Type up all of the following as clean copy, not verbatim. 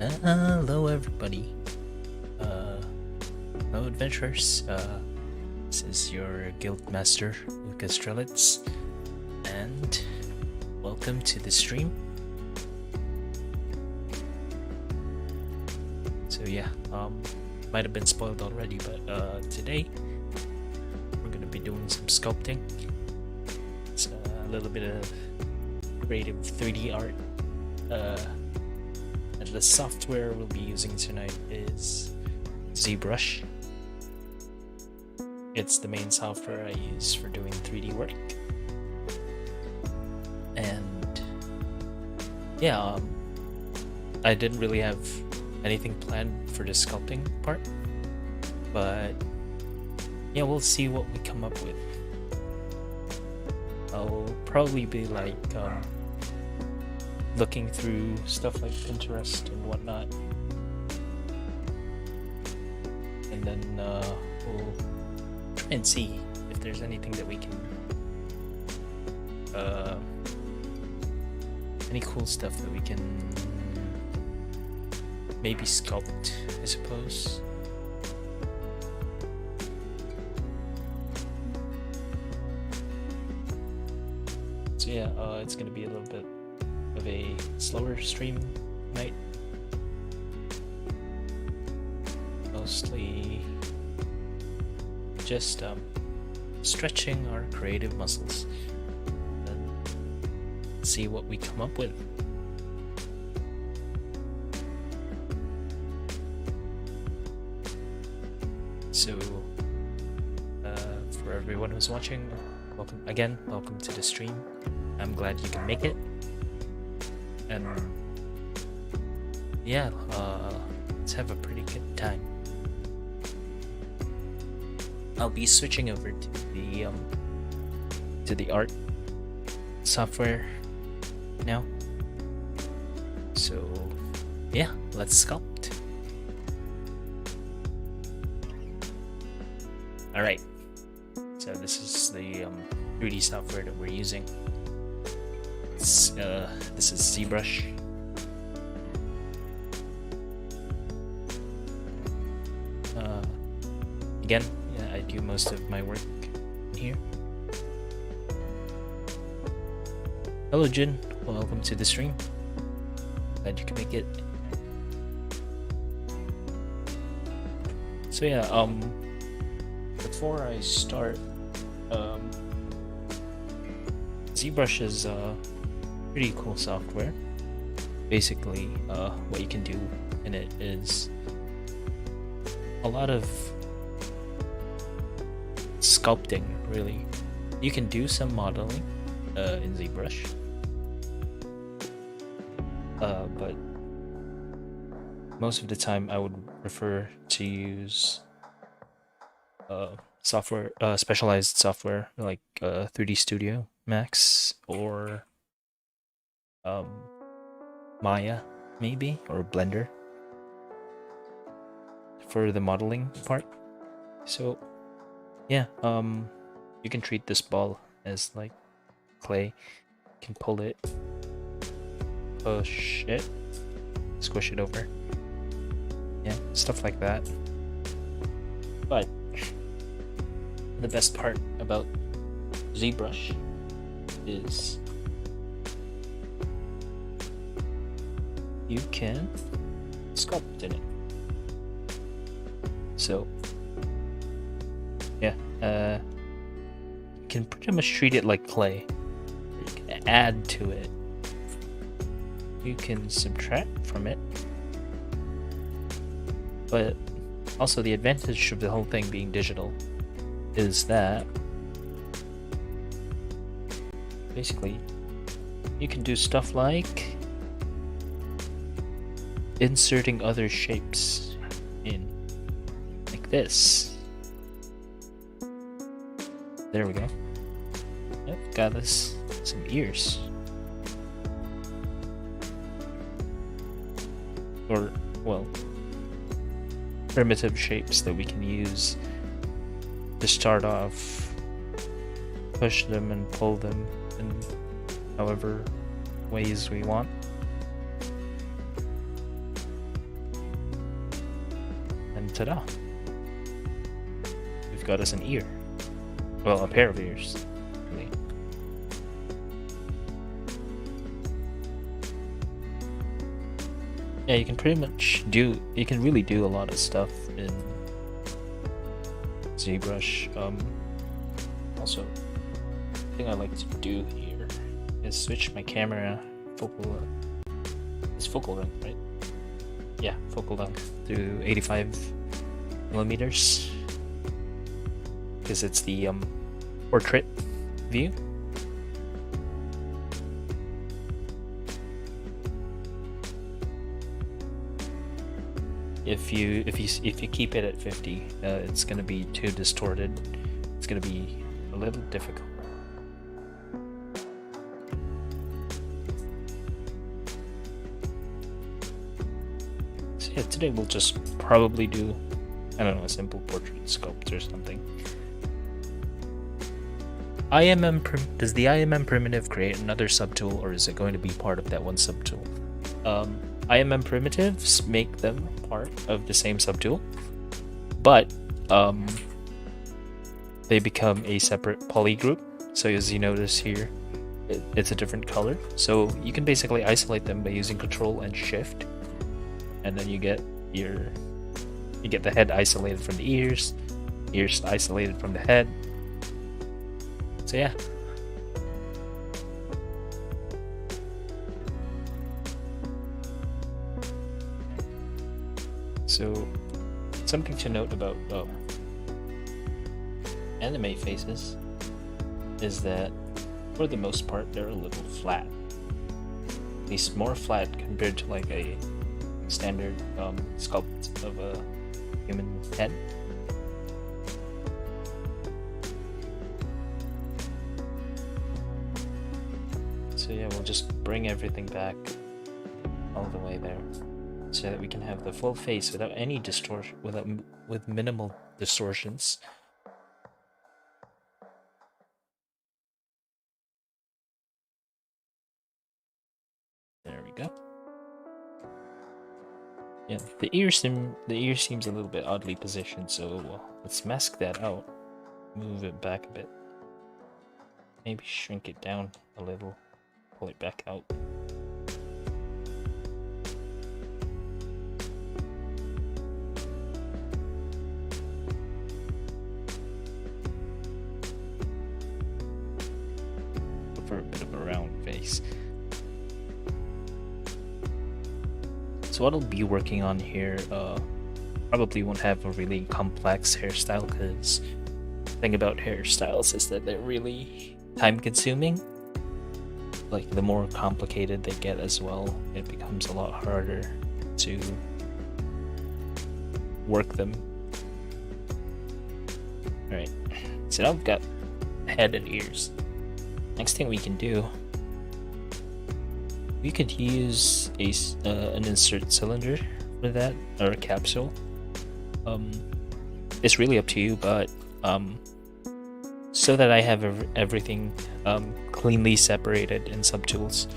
Hello everybody, hello adventurers, this is your guild master, Luca, and welcome to the stream. So yeah, might have been spoiled already, but today we're gonna be doing some sculpting. It's a little bit of creative 3D art, and the software we'll be using tonight is ZBrush. It's the main software I use for doing 3D work. And yeah, I didn't really have anything planned for the sculpting part, but yeah, we'll see what we come up with. I'll probably be like looking through stuff like Pinterest and whatnot, and then we'll try and see if there's anything that we can any cool stuff that we can maybe sculpt, I suppose. So yeah, it's gonna be a little bit of a slower stream tonight. Mostly just stretching our creative muscles and see what we come up with. So for everyone who's watching, welcome to the stream. I'm glad you can make it. And yeah, let's have a pretty good time. I'll be switching over to the art software now. So yeah, let's sculpt. All right. So this is the 3D software that we're using. This is ZBrush. Again, yeah, I do most of my work in here. Hello Jin, welcome to the stream. Glad you can make it. So yeah, before I start, ZBrush is pretty cool software. Basically, what you can do in it is a lot of sculpting, really. You can do some modeling in ZBrush, but most of the time I would prefer to use software, specialized software like 3D Studio Max or Maya maybe, or Blender for the modeling part. So yeah, you can treat this ball as like clay. You can pull it, push it, squish it over, yeah, stuff like that. But the best part about ZBrush is you can sculpt in it. So yeah, you can pretty much treat it like clay. You can add to it, you can subtract from it, but also the advantage of the whole thing being digital is that basically you can do stuff like inserting other shapes in, like this. There we go. Yep, got us some ears. Or, well, primitive shapes that we can use to start off, push them and pull them in however ways we want. ta-da! We've got us an ear. Well, a pair of ears, really. Yeah, you can pretty much do, you can really do a lot of stuff in ZBrush. Also, the thing I like to do here is switch my camera focal, it's focal length, right? Yeah, focal length to 85 millimeters, because it's the portrait view. If you keep it at 50, it's gonna be too distorted. It's gonna be a little difficult. So yeah, today we'll just probably do, I don't know, a simple portrait sculpt or something. Does the IMM primitive create another subtool, or is it going to be part of that one subtool? IMM primitives make them part of the same subtool, but they become a separate poly group. So as you notice here, it's a different color. So you can basically isolate them by using Control and Shift, and then you get the head isolated from the ears isolated from the head. So yeah. So something to note about anime faces is that for the most part they're a little flat. At least more flat compared to like a standard sculpt of a human head. So yeah, we'll just bring everything back all the way there, so that we can have the full face without any distortion, with minimal distortions. There we go. Yeah, the ear seems a little bit oddly positioned, so let's mask that out. Move it back a bit. Maybe shrink it down a little. Pull it back out. For a bit of a round face. So what I'll be working on here probably won't have a really complex hairstyle, because the thing about hairstyles is that they're really time consuming. Like the more complicated they get as well, it becomes a lot harder to work them. Alright, so now I've got head and ears. Next thing we can do, we could use an insert cylinder for that, or a capsule. It's really up to you, but so that I have everything cleanly separated in subtools,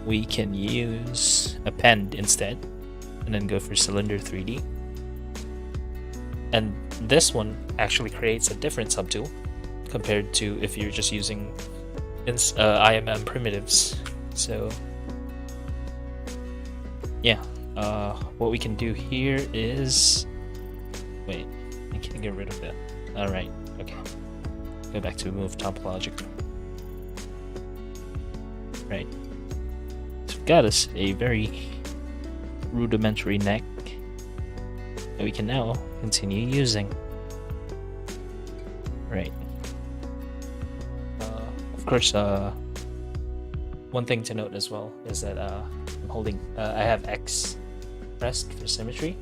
we can use append instead, and then go for cylinder 3D. And this one actually creates a different subtool compared to if you're just using IMM primitives. So yeah, what we can do here is, wait, I can't get rid of that. Alright, okay. Go back to move topological. Right. So we've got us a very rudimentary neck that we can now continue using. Right. Of course, one thing to note as well is that I'm holding, I have X pressed for symmetry.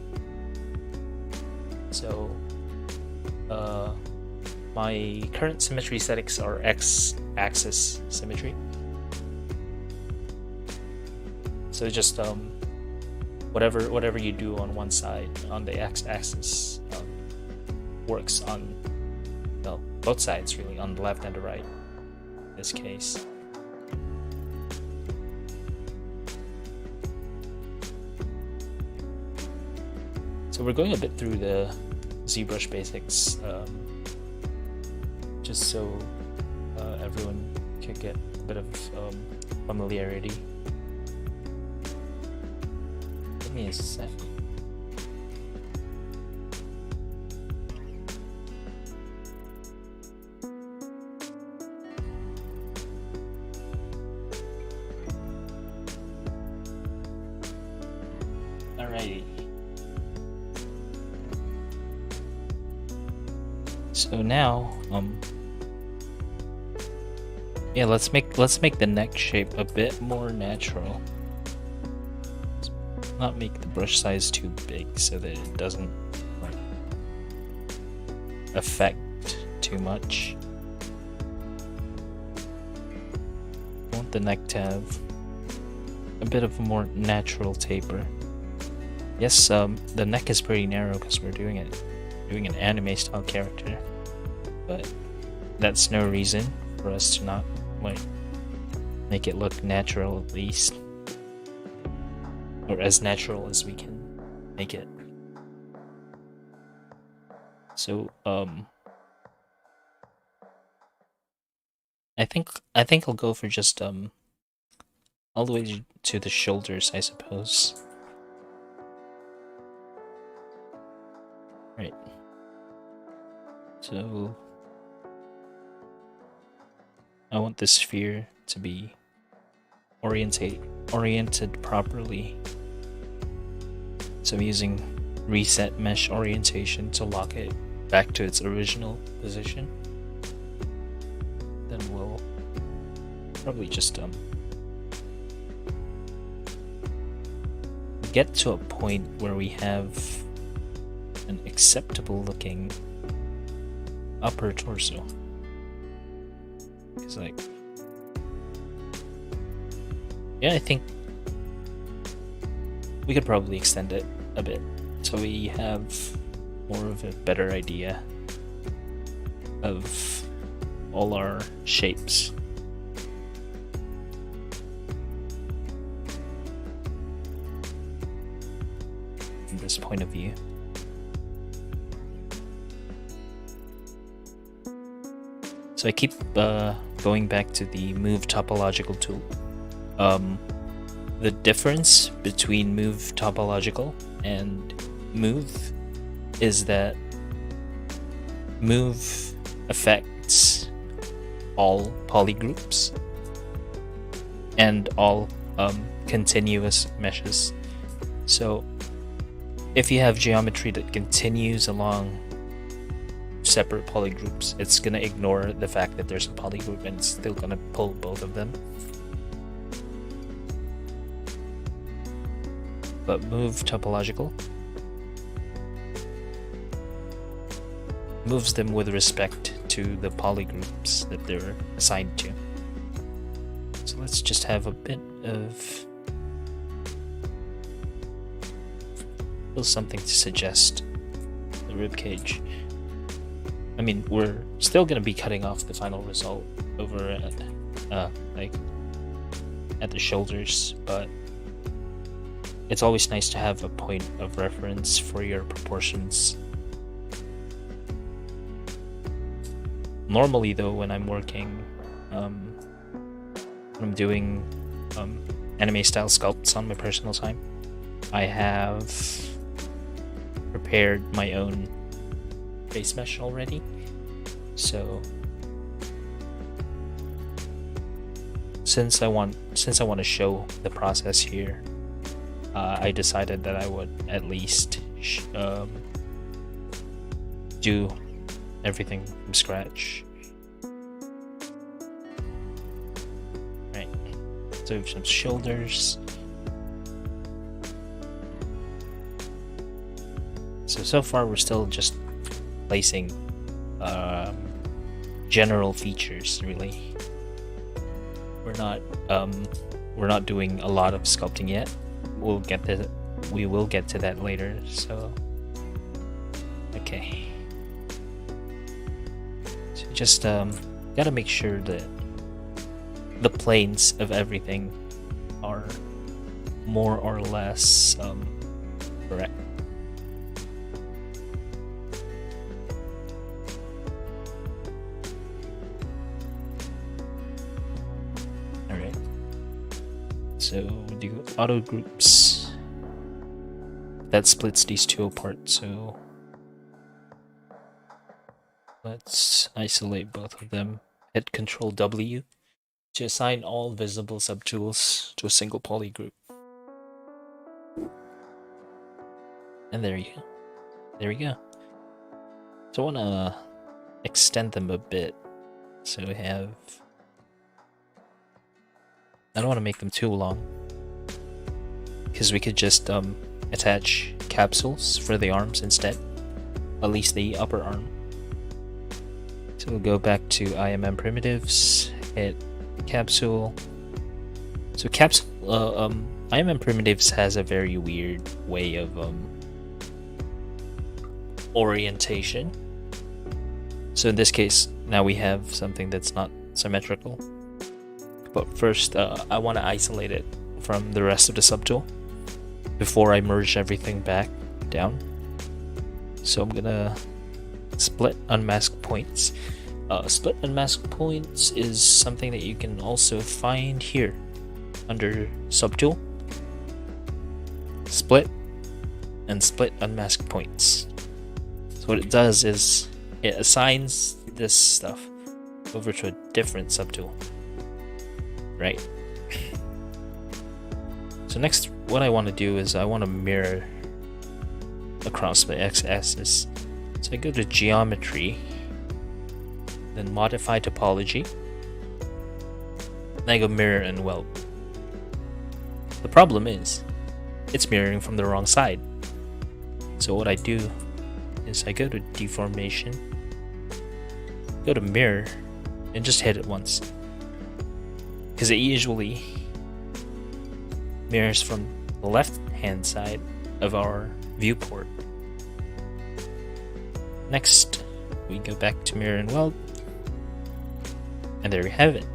So my current symmetry settings are X-axis symmetry. So just whatever you do on one side on the X-axis works on, well, both sides really, on the left and the right in this case. So we're going a bit through the ZBrush basics, just so everyone can get a bit of familiarity. Give me a sec. Alrighty. So now, yeah, let's make the neck shape a bit more natural. Let's not make the brush size too big so that it doesn't like affect too much. I want the neck to have a bit of a more natural taper. Yes, the neck is pretty narrow because we're doing an anime style character, but that's no reason for us to not like make it look natural, at least, or as natural as we can make it. So I think I'll go for just all the way to the shoulders, I suppose. Right. So I want the sphere to be oriented properly. So I'm using reset mesh orientation to lock it back to its original position. Then we'll probably just get to a point where we have an acceptable looking upper torso. Because like, yeah, I think we could probably extend it a bit so we have more of a better idea of all our shapes. From this point of view. So I keep going back to the move topological tool. The difference between move topological and move is that move affects all polygroups and all continuous meshes. So if you have geometry that continues along separate polygroups, it's gonna ignore the fact that there's a polygroup and it's still gonna pull both of them. But move topological moves them with respect to the polygroups that they're assigned to. So let's just have a bit of something to suggest the ribcage. I mean, we're still gonna be cutting off the final result over at like at the shoulders, but it's always nice to have a point of reference for your proportions. Normally though, when I'm working, when I'm doing anime style sculpts on my personal time, I have prepared my own face mesh already. So since I want to show the process here, I decided that I would at least do everything from scratch. Right. So some shoulders. So far we're still just placing general features, really. We're not doing a lot of sculpting yet. We will get to that later. So okay. So just gotta make sure that the planes of everything are more or less correct. So we'll do auto groups. That splits these two apart, so let's isolate both of them. Hit Control W to assign all visible subtools to a single poly group. And there you go. There we go. So I want to extend them a bit. So we have... I don't want to make them too long, because we could just attach capsules for the arms instead. At least the upper arm. So we'll go back to IMM primitives, hit capsule. So IMM primitives has a very weird way of orientation. So in this case, now we have something that's not symmetrical. But first, I want to isolate it from the rest of the subtool before I merge everything back down. So I'm gonna split unmask points. Split unmask points is something that you can also find here under subtool. Split and split unmask points. So what it does is it assigns this stuff over to a different subtool. Right. So next, what I want to do is I want to mirror across the x-axis. So I go to geometry, then modify topology, and I go mirror and weld. The problem is it's mirroring from the wrong side. So what I do is I go to deformation, go to mirror, and just hit it once. Because it usually mirrors from the left hand side of our viewport. Next, we go back to mirror and weld, and there we have it.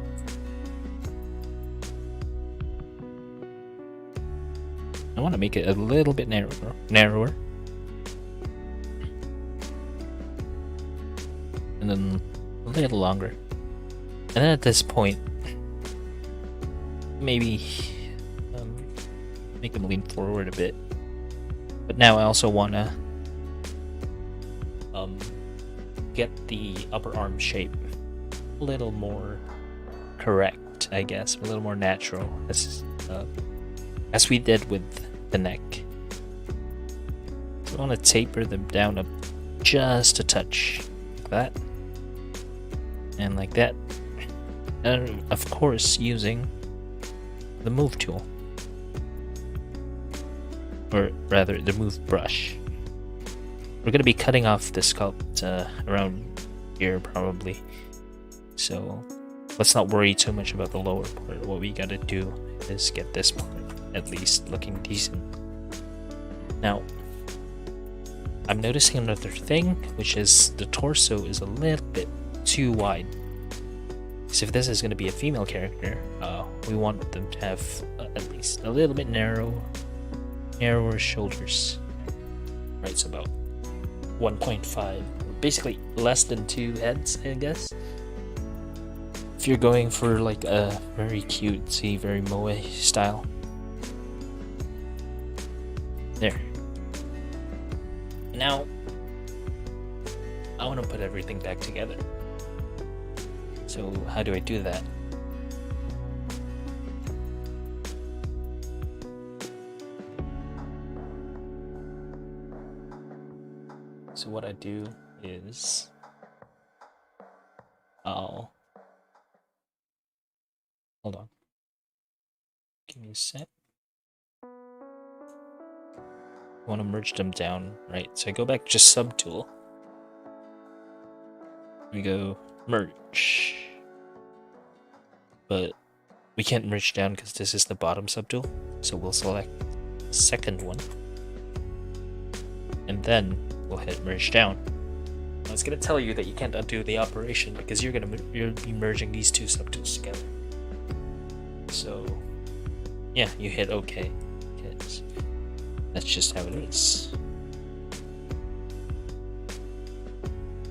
I want to make it a little bit narrower, and then a little longer. And then at this point, maybe make them lean forward a bit. But now I also want to get the upper arm shape a little more correct, I guess, a little more natural, as we did with the neck. So I want to taper them down just a touch, like that, and like that, and of course using the move tool, or rather the move brush. We're going to be cutting off the sculpt around here probably, so let's not worry too much about the lower part. What we got to do is get this part at least looking decent. Now I'm noticing another thing, which is the torso is a little bit too wide. So if this is going to be a female character, we want them to have at least a little bit narrower shoulders. Right, so about 1.5, basically less than 2 heads, I guess. If you're going for like a very cutesy, very moe style. There. Now, I want to put everything back together. So how do I do that? So what I do is hold on. Give me a sec. I want to merge them down, right? So I go back to just subtool. We go merge. But we can't merge down because this is the bottom subtool. So we'll select the second one. And then we'll hit merge down. Now it's going to tell you that you can't undo the operation because you'll be merging these two subtools together. So yeah, you hit OK. That's just how it is.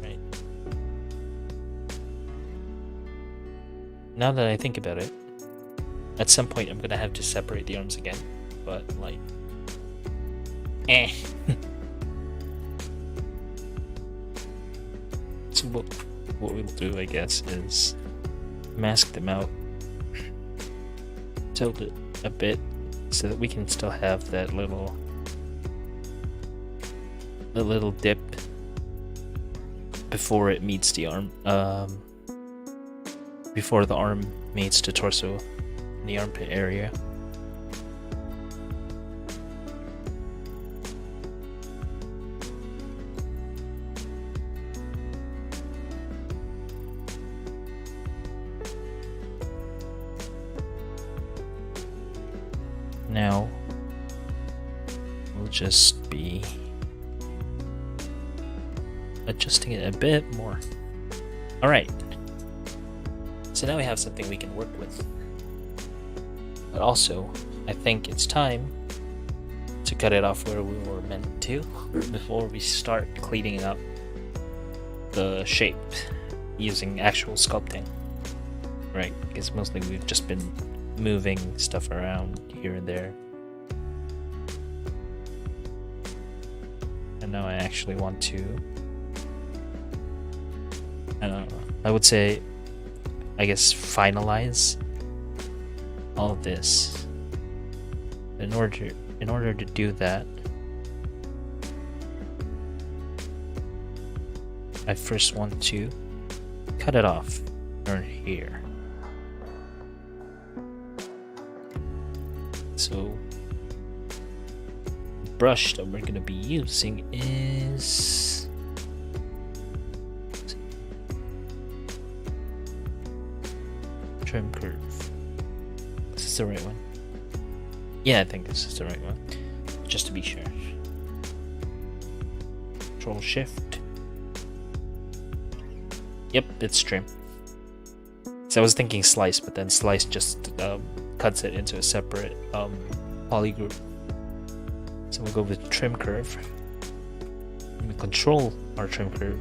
Right. Now that I think about it, At some point, I'm gonna have to separate the arms again, but like, So what we'll do, I guess, is mask them out, tilt it a bit, so that we can still have that little dip before it meets the arm, before the arm meets the torso in the armpit area. Now we'll just be adjusting it a bit more. Alright, so now we have something we can work with. But also, I think it's time to cut it off where we were meant to before we start cleaning up the shape using actual sculpting. Right, because mostly we've just been moving stuff around here and there. And now I actually want to, I don't know, I would say, I guess, finalize all of this. In order to do that, I first want to cut it off right here. So the brush that we're going to be using is trim curve. Is this the right one? Yeah, I think this is the right one. Just to be sure. Control Shift. Yep, it's trim. So I was thinking slice, but then slice just cuts it into a separate poly group. So we'll go with trim curve. And we control our trim curve,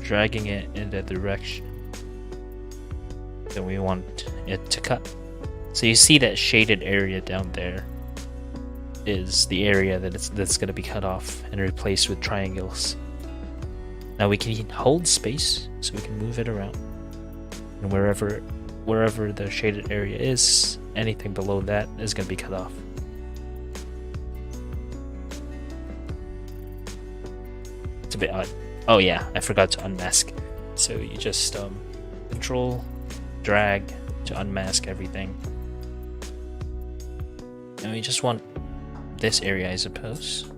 dragging it in the direction that we want it to cut. So you see that shaded area down there is the area that's going to be cut off and replaced with triangles. Now we can hold space so we can move it around, and wherever the shaded area is, anything below that is going to be cut off. It's a bit odd. Oh yeah, I forgot to unmask. So you just control, drag to unmask everything. And we just want this area, I suppose.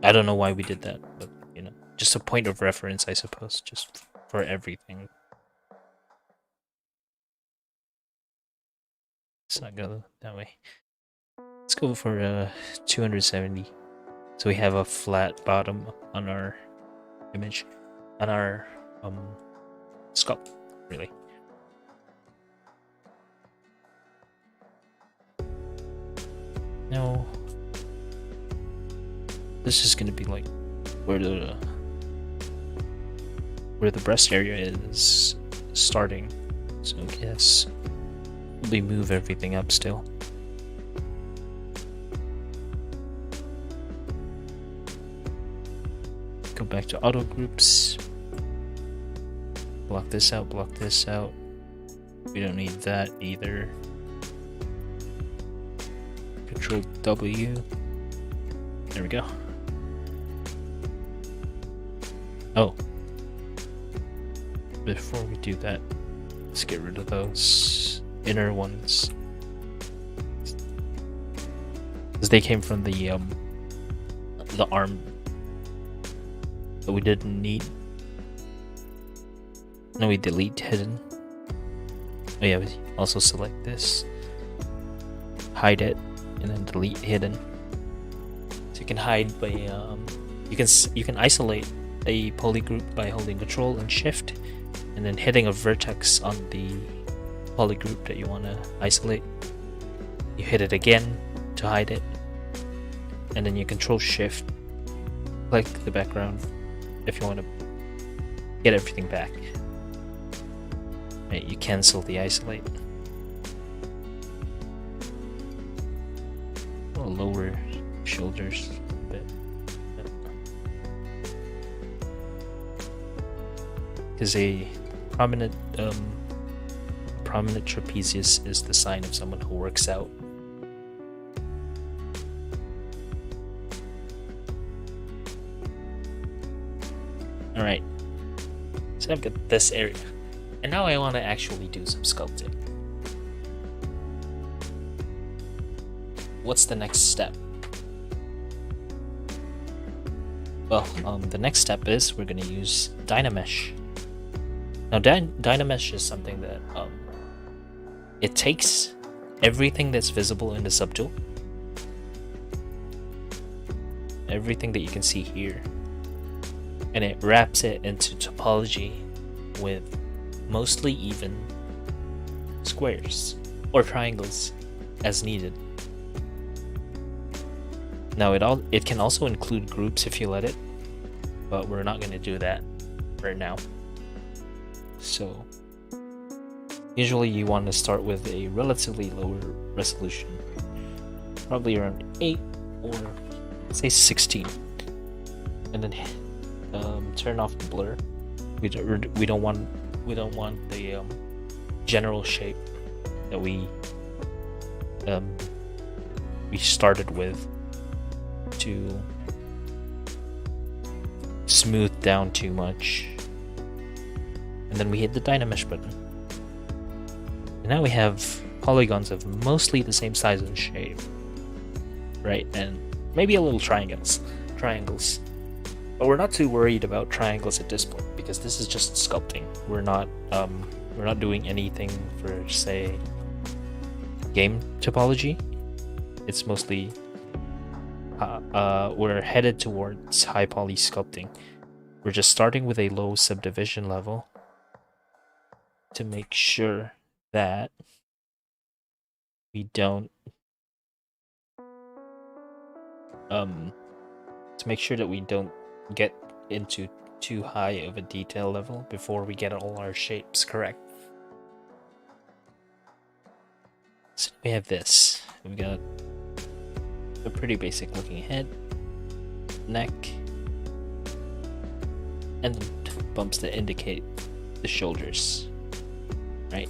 I don't know why we did that, but you know, just a point of reference, I suppose, just for everything. Let's not go that way. Let's go for 270. So we have a flat bottom on our image, on our sculpt, really. Now, this is gonna be like where the breast area is starting. So I guess we move everything up still. Go back to auto groups. Block this out, block this out. We don't need that either. Control W. There we go. Oh. Before we do that, let's get rid of those inner ones, because they came from the arm that we didn't need. No, we delete hidden. Oh yeah, we also select this, hide it, and then delete hidden. So you can hide by you can isolate a poly group by holding Control and Shift, and then hitting a vertex on the poly group that you want to isolate. You hit it again to hide it, and then you Control Shift, click the background if you want to get everything back. Right, you cancel the isolate. lower shoulders a bit. Because a prominent trapezius is the sign of someone who works out. Alright, so I've got this area, and now I want to actually do some sculpting. What's the next step? Well, the next step is we're going to use Dynamesh. Now, Dynamesh is something that it takes everything that's visible in the subtool, everything that you can see here, and it wraps it into topology with mostly even squares or triangles as needed. Now it can also include groups if you let it, but we're not going to do that right now. So usually you want to start with a relatively lower resolution, probably around 8 or say 16, and then turn off the blur. We don't want the general shape that we started with to smooth down too much. And then we hit the Dynamesh button. And now we have polygons of mostly the same size and shape, right? And maybe a little triangles. But we're not too worried about triangles at this point because this is just sculpting. We're not doing anything for, say, game topology. It's mostly we're headed towards high poly sculpting. We're just starting with a low subdivision level to make sure that we don't get into too high of a detail level before we get all our shapes correct. So we have this. We've got a pretty basic looking head, neck, and bumps that indicate the shoulders, right?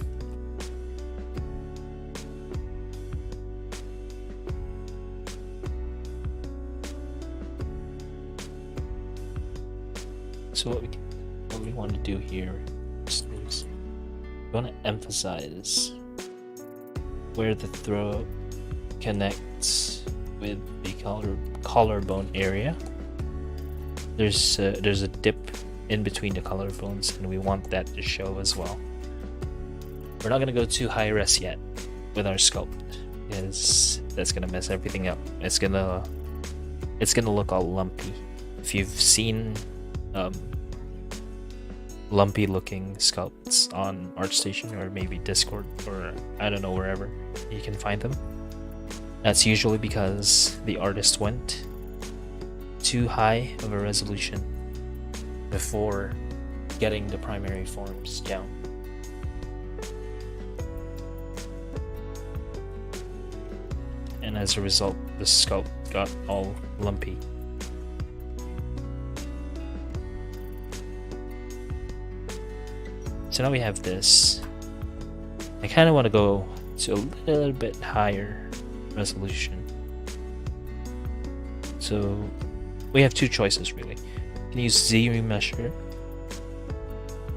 So what we want to do here is we want to emphasize where the throat connects with the collarbone area. There's a dip in between the collarbones, and we want that to show as well. We're not gonna go too high res yet with our sculpt, because that's gonna mess everything up. It's gonna look all lumpy. If you've seen lumpy looking sculpts on ArtStation or maybe Discord or I don't know, wherever you can find them, that's usually because the artist went too high of a resolution before getting the primary forms down. And as a result, the sculpt got all lumpy. So now we have this. I kind of want to go to a little bit higher resolution. So we have two choices really. You can use Z remesher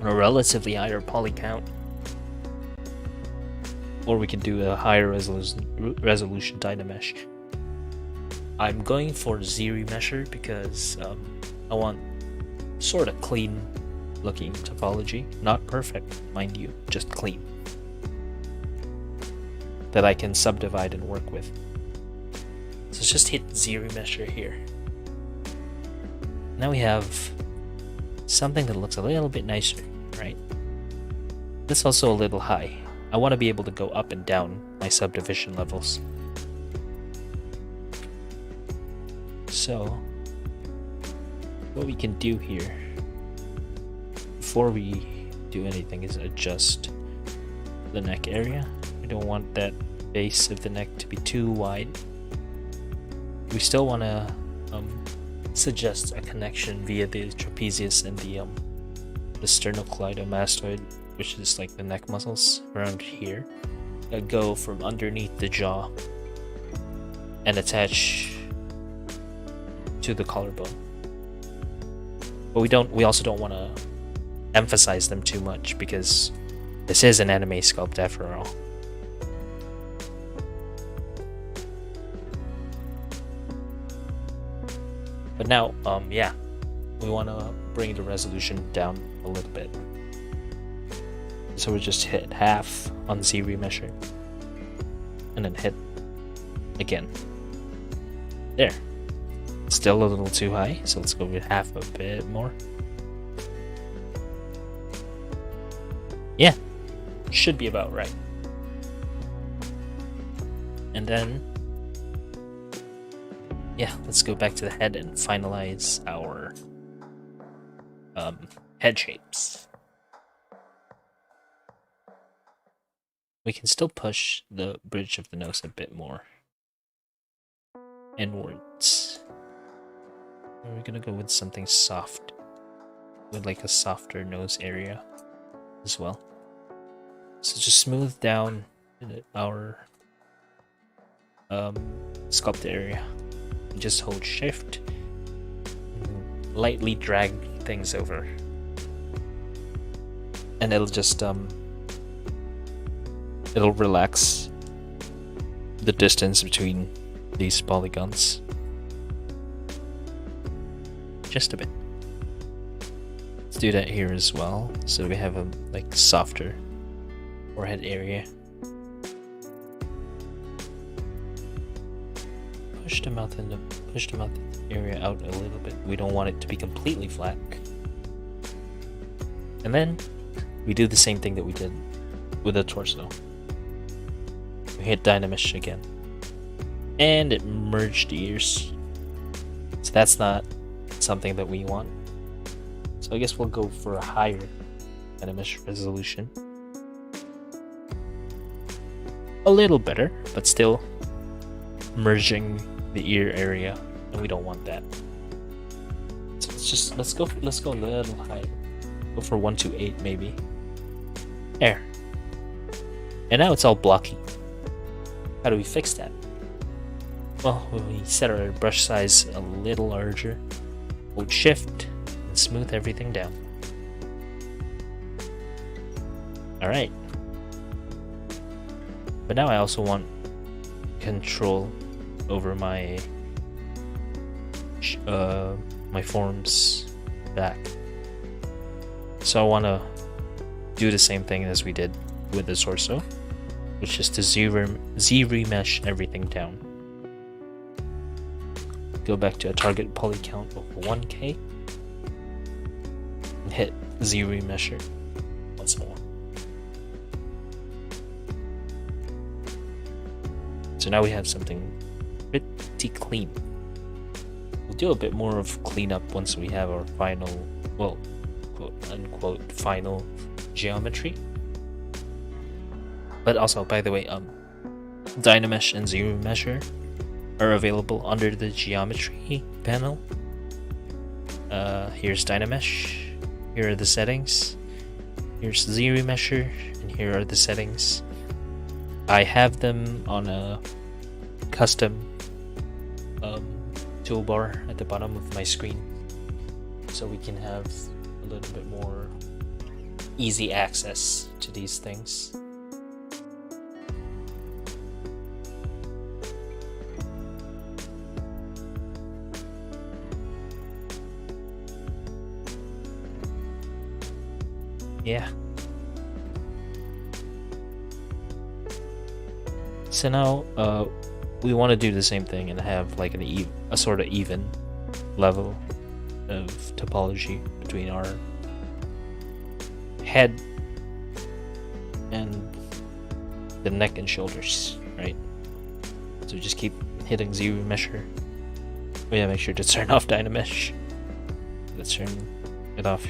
on a relatively higher poly count, or we can do a higher resolution Dynamesh. I'm going for Z remesher because I want sort of clean looking topology, not perfect, mind you, just clean, that I can subdivide and work with. So let's just hit Z remesher here. Now we have something that looks a little bit nicer, right? That's also a little high. I want to be able to go up and down my subdivision levels. So what we can do here before we do anything is adjust the neck area. I don't want that base of the neck to be too wide. we still want to suggest a connection via the trapezius and the sternocleidomastoid, which is like the neck muscles around here, that go from underneath the jaw and attach to the collarbone. But we also don't want to emphasize them too much, because this is an anime sculpt after all. But now, yeah, we want to bring the resolution down a little bit. So we just hit half on Z remesher, and then hit again. There. Still a little too high, so let's go with half a bit more. Yeah, should be about right. And then, yeah, let's go back to the head and finalize our head shapes. We can still push the bridge of the nose a bit more inwards. We're gonna go with something soft, with like a softer nose area as well. So just smooth down our sculpt area. Just hold shift and lightly drag things over, and it'll just it'll relax the distance between these polygons just a bit. Let's do that here as well, so we have a like softer forehead area. Push the mouth area out a little bit. We don't want it to be completely flat. And then we do the same thing that we did with the torso. We hit Dynamish again, and it merged the ears. So that's not something that we want. So I guess we'll go for a higher Dynamish resolution. A little better, but still merging the ear area, and we don't want that. So let's go a little higher. Go for 128 maybe. There. And now it's all blocky. How do we fix that? Well, we set our brush size a little larger. Hold shift and smooth everything down. Alright. But now I also want control over my my form's back. So I want to do the same thing as we did with the torso, which is to Z remesh everything down. Go back to a target poly count of 1K and hit Z remesher once more. So now we have something pretty clean. We'll do a bit more of cleanup once we have our final, well, quote unquote, final geometry. But also, by the way, Dynamesh and Zero Measure are available under the geometry panel. Here's Dynamesh, here are the settings, here's Zero Measure, and here are the settings. I have them on a custom toolbar at the bottom of my screen, so we can have a little bit more easy access to these things. Yeah. So now we want to do the same thing and have like a sort of even level of topology between our head and the neck and shoulders, right? So just keep hitting zero measure. Oh yeah, make sure to turn off Dynamesh. Let's turn it off.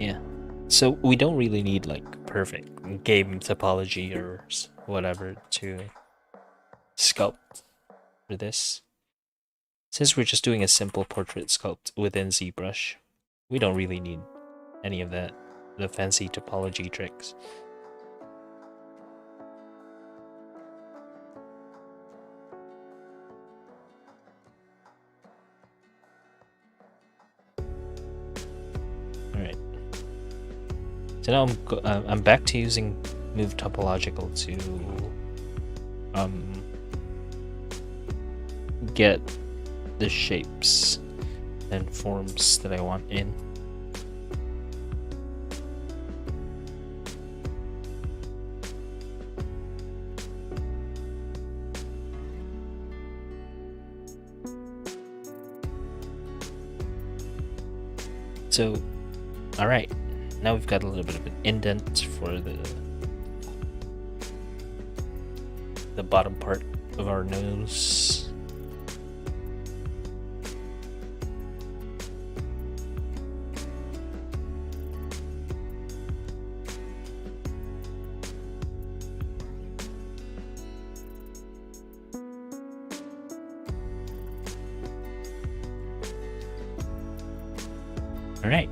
Yeah. So we don't really need like perfect game topology or whatever to sculpt for this. Since we're just doing a simple portrait sculpt within ZBrush, we don't really need any of that, the fancy topology tricks. All right. So now I'm back to using move topological to get the shapes and forms that I want in. So, all right, now we've got a little bit of an indent for the bottom part of our nose. Alright,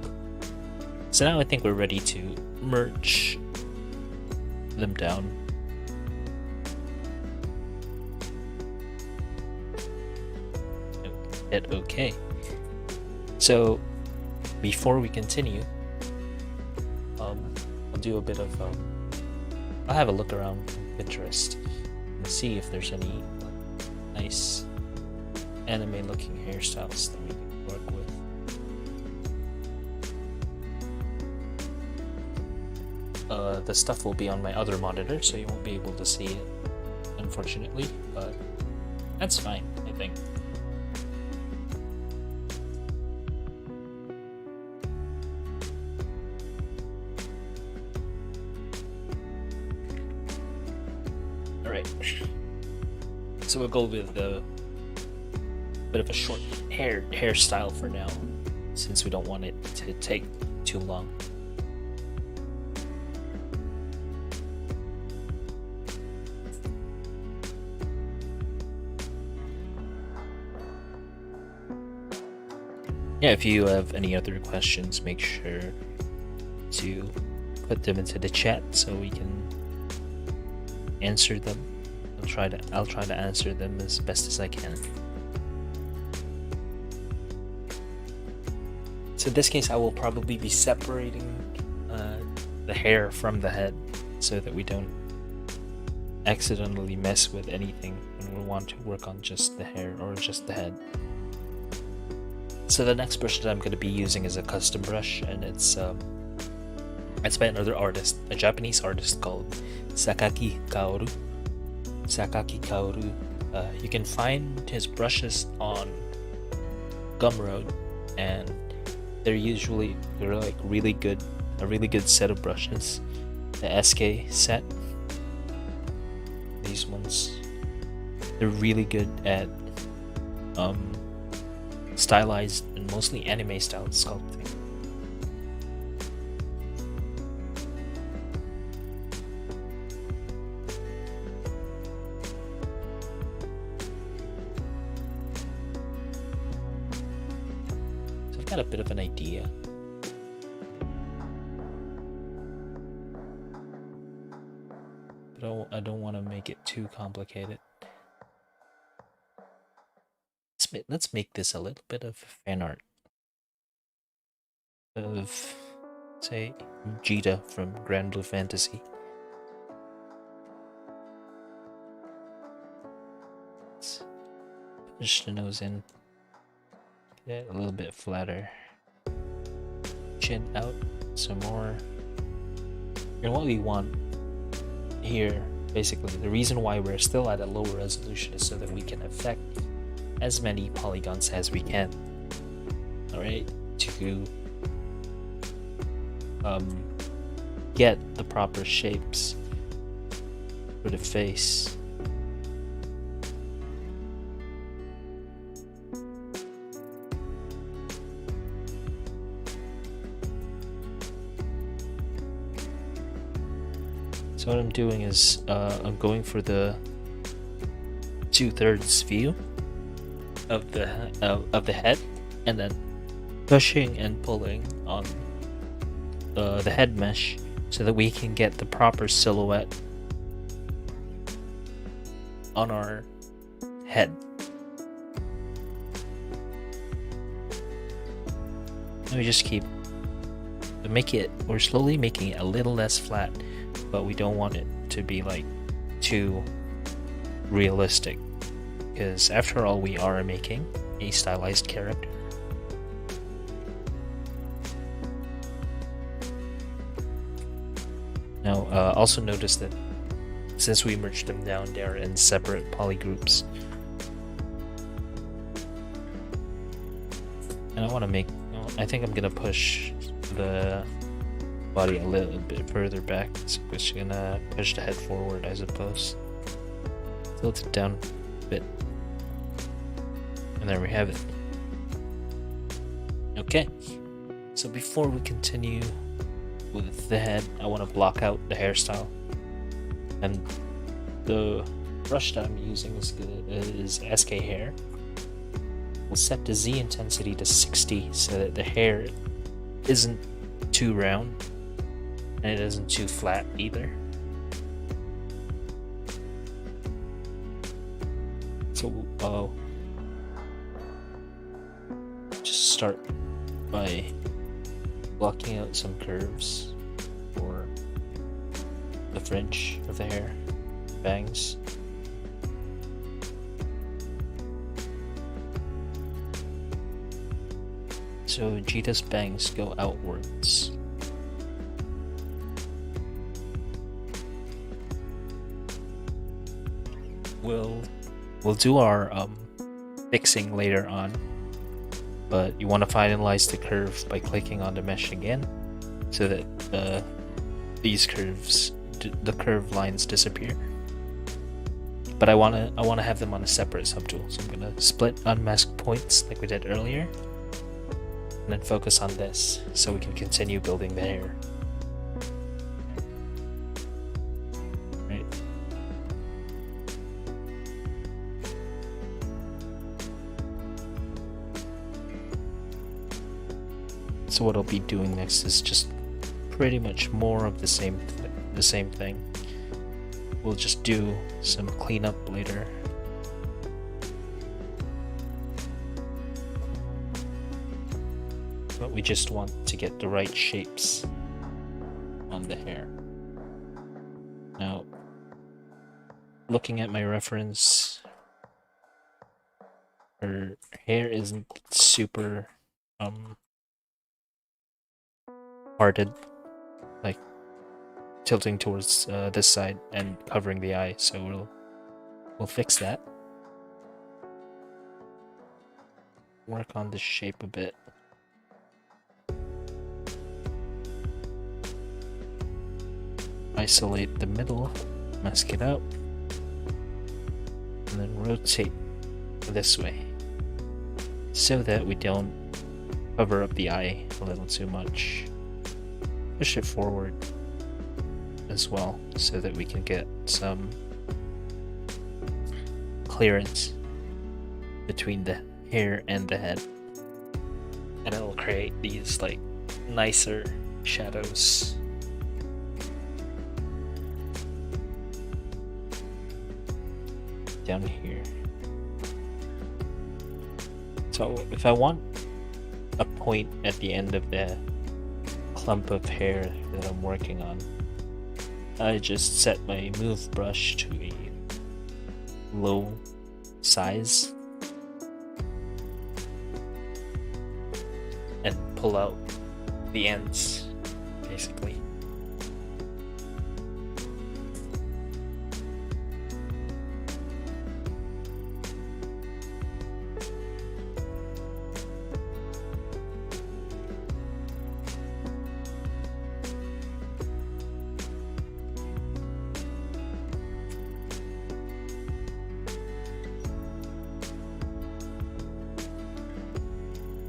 so now I think we're ready to merge them down. Hit OK. So before we continue, I'll do a bit of I'll have a look around Pinterest and see if there's any nice anime looking hairstyles that we can work with. The stuff will be on my other monitor, so you won't be able to see it, unfortunately, but that's fine, I think. Alright, so we'll go with a bit of a short hairstyle for now, since we don't want it to take too long. Yeah, if you have any other questions, make sure to put them into the chat so we can answer them. I'll try to answer them as best as I can. So in this case, I will probably be separating the hair from the head so that we don't accidentally mess with anything when we want to work on just the hair or just the head. So the next brush that I'm going to be using is a custom brush, and it's by another artist, a Japanese artist called Sakaki Kaoru. You can find his brushes on Gumroad, and they're like a really good set of brushes. The SK set, these ones, they're really good at stylized and mostly anime style sculpting. So I've got a bit of an idea. But I don't want to make it too complicated. Let's make this a little bit of fan art of, say, Jita from Grand Blue Fantasy. Let's push the nose in, get it a little bit flatter, chin out some more. And what we want here, basically, the reason why we're still at a lower resolution is so that we can affect as many polygons as we can, alright, to get the proper shapes for the face. So what I'm doing is I'm going for the 2/3 view of the head, and then pushing and pulling on the head mesh so that we can get the proper silhouette on our head. And we just keep we're slowly making it a little less flat, but we don't want it to be like too realistic, because after all, we are making a stylized character. Now, also notice that since we merged them down, they're in separate polygroups. And I think I'm gonna push the body a little bit further back, so we're just gonna push the head forward, I suppose. Tilt it down a bit. And there we have it. Okay, so before we continue with the head, I want to block out the hairstyle. And the brush that I'm using is SK Hair. We'll set the Z intensity to 60 so that the hair isn't too round and it isn't too flat either. So just start by blocking out some curves for the fringe of the hair, bangs. So Jita's bangs go outwards. We'll do our fixing later on, but you want to finalize the curve by clicking on the mesh again, so that these curves, the curve lines, disappear. But I wanna have them on a separate subtool, so I'm gonna split unmask points like we did earlier, and then focus on this so we can continue building the hair. Right. So what I'll be doing next is just pretty much more of the same thing. We'll just do some cleanup later. But we just want to get the right shapes on the hair. Now, looking at my reference, her hair isn't super parted, like tilting towards this side and covering the eye, so we'll fix that. Work on the shape a bit. Isolate the middle, mask it out, and then rotate this way so that we don't cover up the eye a little too much. Push it forward as well so that we can get some clearance between the hair and the head, and it'll create these like nicer shadows. Down here. So if I want a point at the end of the clump of hair that I'm working on, I just set my move brush to a low size and pull out the ends, basically.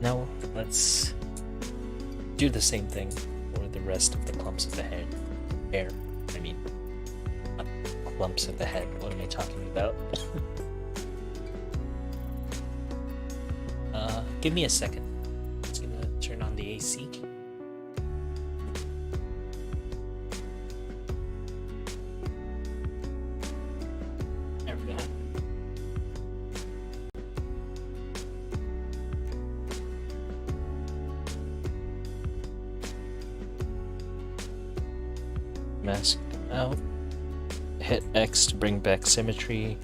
Now let's do the same thing for the rest of the clumps of the hair. lumps at the head. What am I talking about? Give me a second. It's gonna turn on the AC. There we go. Mask them out. Hit X to bring back symmetry.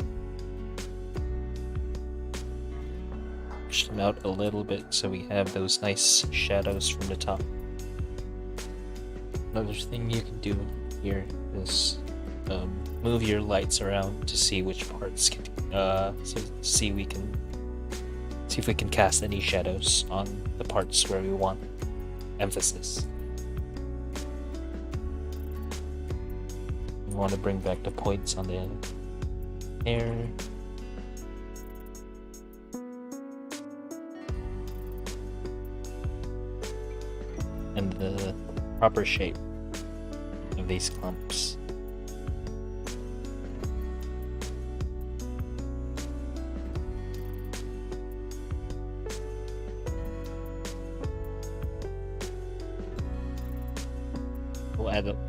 Push them out a little bit so we have those nice shadows from the top. Another thing you can do here is move your lights around to see which parts can, see if we can cast any shadows on the parts where we want emphasis. We want to bring back the points on the hair. And the proper shape of these clumps.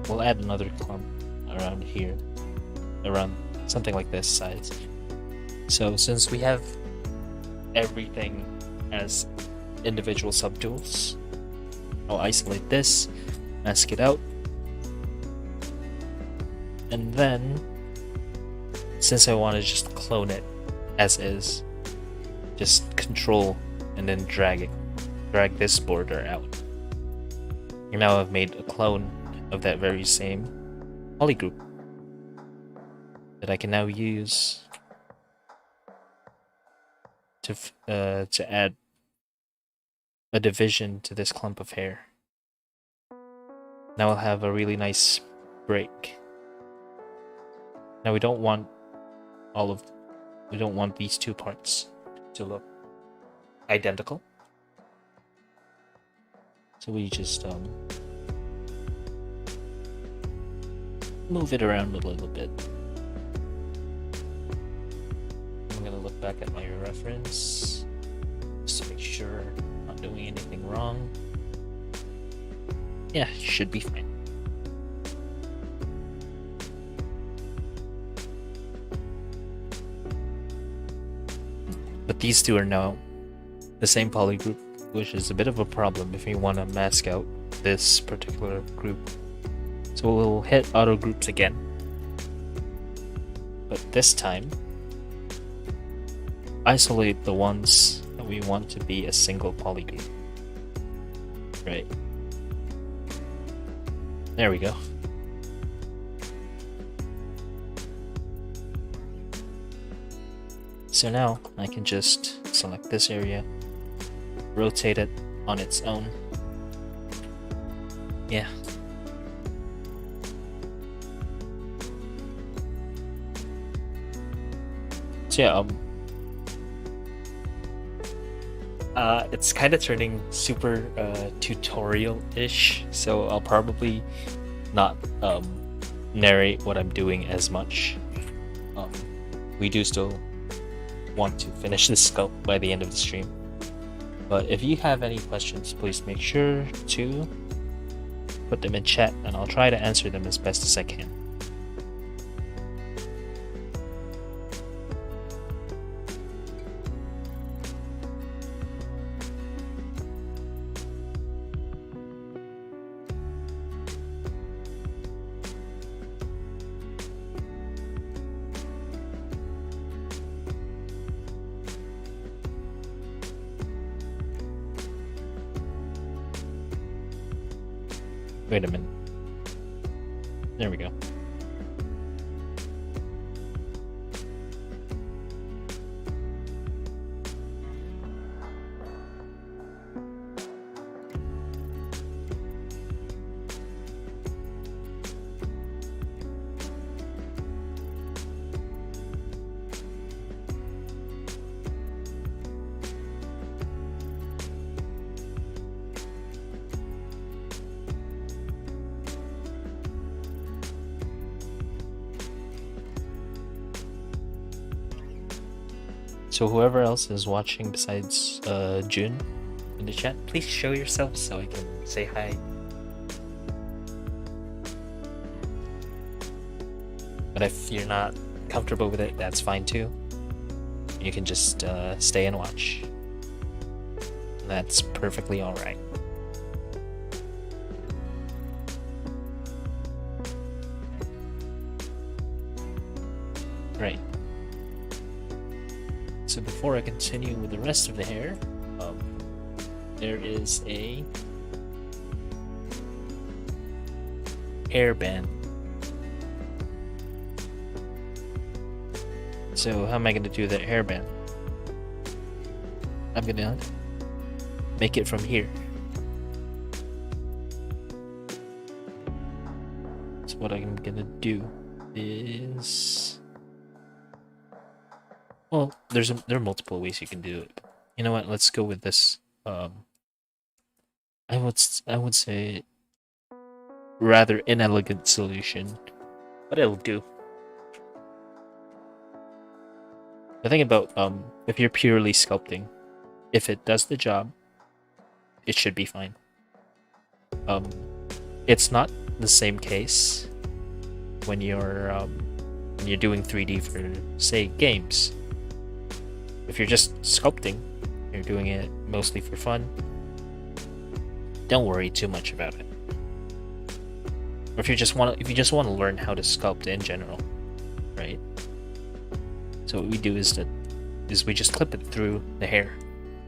We'll add another clump around here, around something like this size. So since we have everything as individual subtools, I'll isolate this, mask it out, and then since I want to just clone it as is, just control and then drag this border out. And now I've made a clone of that very same polygroup that I can now use to add a division to this clump of hair. Now I'll have a really nice break. Now we don't want these two parts to look identical. So we just move it around a little bit. I'm gonna look back at my reference just to make sure I'm not doing anything wrong. Yeah, should be fine. But these two are now the same polygroup, which is a bit of a problem if you want to mask out this particular group. So we'll hit auto groups again, but this time isolate the ones that we want to be a single polygroup. Right. There we go. So now I can just select this area, rotate it on its own. Yeah. So yeah, it's kind of turning super tutorial-ish, so I'll probably not narrate what I'm doing as much. We do still want to finish this sculpt by the end of the stream, but if you have any questions, please make sure to put them in chat and I'll try to answer them as best as I can. Wait a minute. There we go. So whoever else is watching besides June in the chat, please show yourself so I can say hi. But if you're not comfortable with it, that's fine too. You can just stay and watch. That's perfectly alright. Right. So before I continue with the rest of the hair, there is a hairband. So how am I going to do that hairband? I'm going to make it from here. So what I'm going to do is... Well, there are multiple ways you can do it. You know what? Let's go with this. I would say rather inelegant solution, but it'll do. The thing about if you're purely sculpting, if it does the job, it should be fine. It's not the same case when you're doing 3D for, say, games. If you're just sculpting, you're doing it mostly for fun, don't worry too much about it. Or if you just want to learn how to sculpt in general, right? So what we do is we just clip it through the hair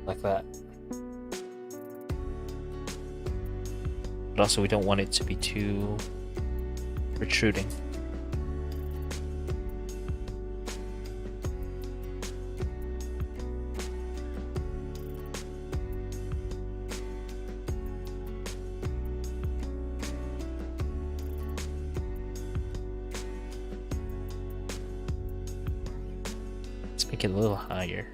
like that. But also we don't want it to be too protruding. Make it a little higher.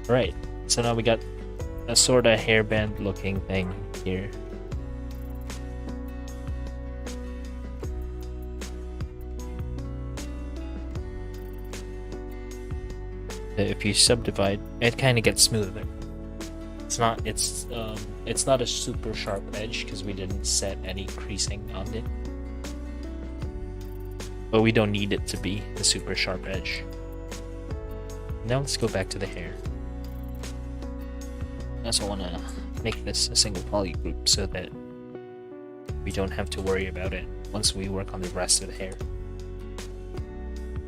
Right, so now we got a sort of hairband looking thing here. If you subdivide, it kind of gets smoother. It's not a super sharp edge because we didn't set any creasing on it, but we don't need it to be a super sharp edge. Now let's go back to the hair. I also want to make this a single poly group so that we don't have to worry about it once we work on the rest of the hair.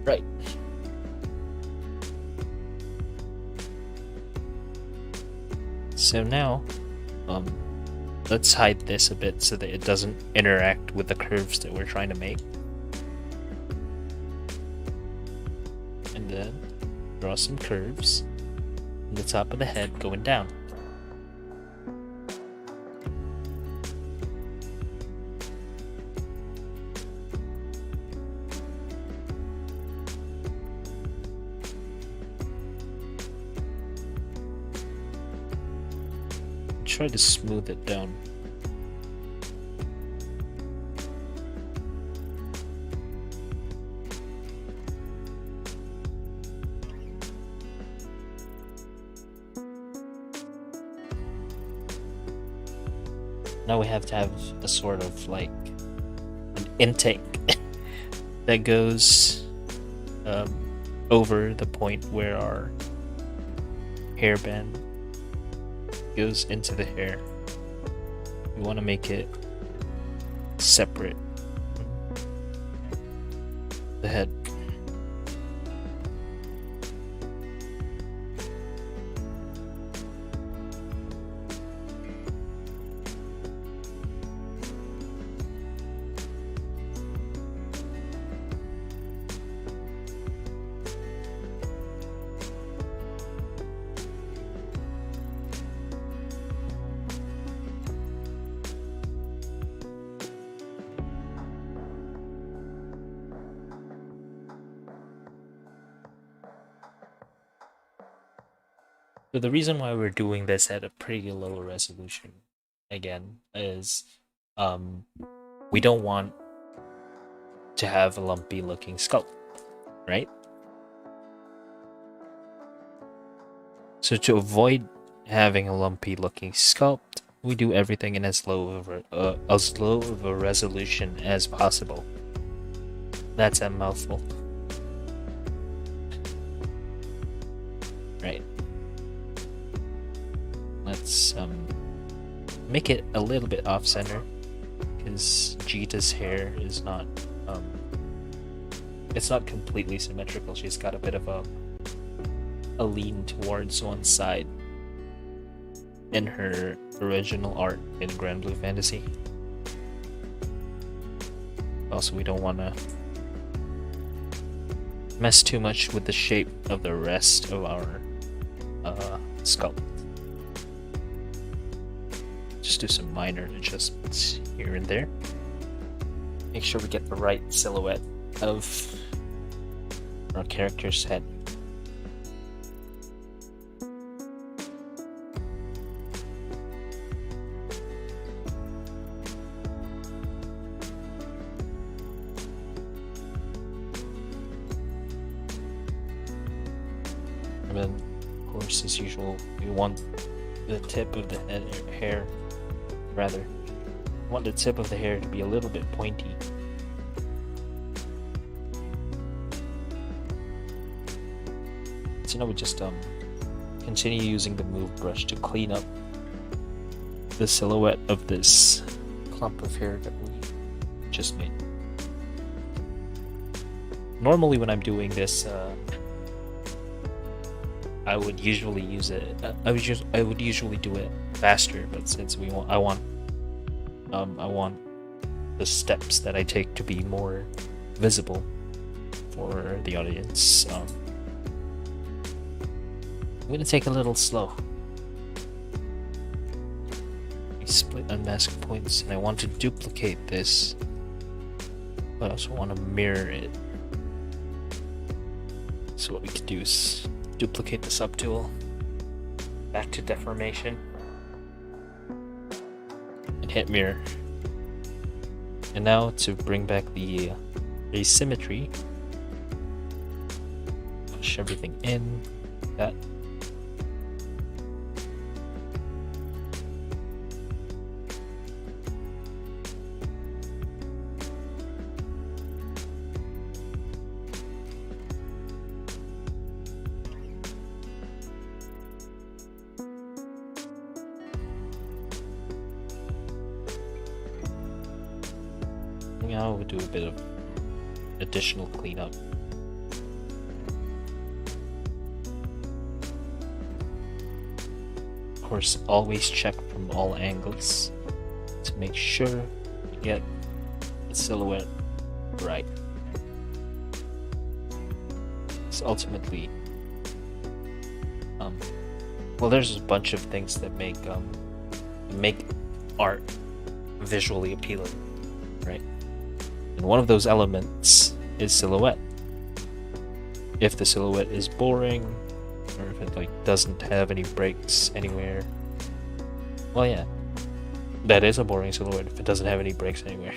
Right. So now, let's hide this a bit so that it doesn't interact with the curves that we're trying to make. And then draw some curves on the top of the head going down. Try to smooth it down. Now we have to have a sort of like an intake that goes over the point where our hairband goes into the hair. We want to make it separate the head. So the reason why we're doing this at a pretty low resolution, again, is we don't want to have a lumpy looking sculpt, right? So to avoid having a lumpy looking sculpt, we do everything in as low of a resolution as possible. That's a mouthful. Right. Let's make it a little bit off center, because Jita's hair is not it's not completely symmetrical. She's got a bit of a lean towards one side in her original art in Grand Blue Fantasy. Also, we don't want to mess too much with the shape of the rest of our sculpt. Just do some minor adjustments here and there. Make sure we get the right silhouette of our character's head. And then, of course, as usual, we want the tip of the hair, rather, we want the tip of the hair to be a little bit pointy. So now we just continue using the move brush to clean up the silhouette of this clump of hair that we just made. Normally when I'm doing this, I would usually use it. I would usually do it faster, but since I want the steps that I take to be more visible for the audience. I'm gonna take a little slow. I split unmask points, and I want to duplicate this, but I also want to mirror it. So what we could do is duplicate the subtool, back to deformation, and hit mirror. And now to bring back the asymmetry, push everything in, that. Now we'll do a bit of additional cleanup. Of course, always check from all angles to make sure you get the silhouette right. It's ultimately, well, there's a bunch of things that make art visually appealing, right? And one of those elements is silhouette. If the silhouette is boring, or if it doesn't have any breaks anywhere, well, yeah, that is a boring silhouette if it doesn't have any breaks anywhere.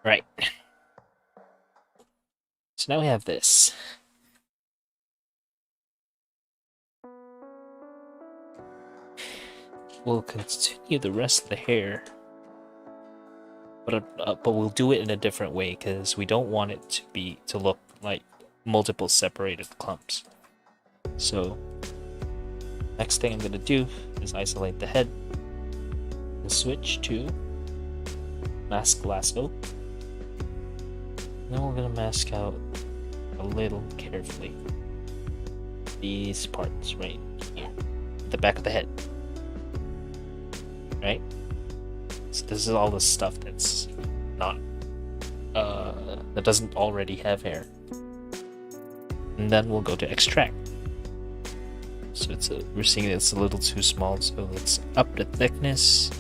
Right. So now we have this. We'll continue the rest of the hair, but we'll do it in a different way because we don't want it to look like multiple separated clumps. So next thing I'm going to do is isolate the head. We'll switch to mask lasso. Now we're going to mask out a little carefully these parts right here, the back of the head. Right? So this is all the stuff that's not that doesn't already have hair. And then we'll go to extract. So we're seeing it's a little too small, so let's up the thickness.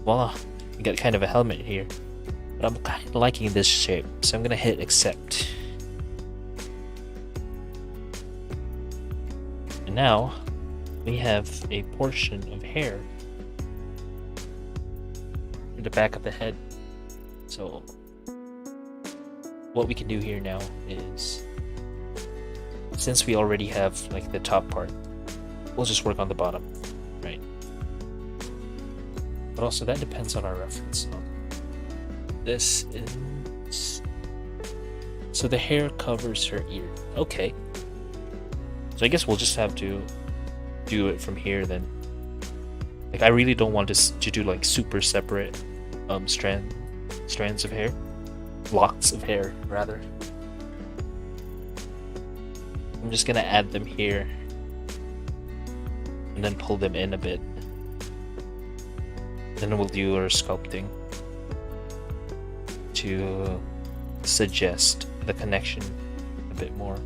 Voila, we got kind of a helmet here. but I'm kind of liking this shape, so I'm gonna hit accept. And now we have a portion of hair in the back of the head. So what we can do here now is, since we already have like the top part, we'll just work on the bottom, right? But also that depends on our reference. This is, so the hair covers her ear. Okay. So I guess we'll just have to do it from here then. Like I really don't want to do like super separate strands of hair. Locks of hair, rather. I'm just gonna add them here and then pull them in a bit. Then we'll do our sculpting to suggest the connection a bit more.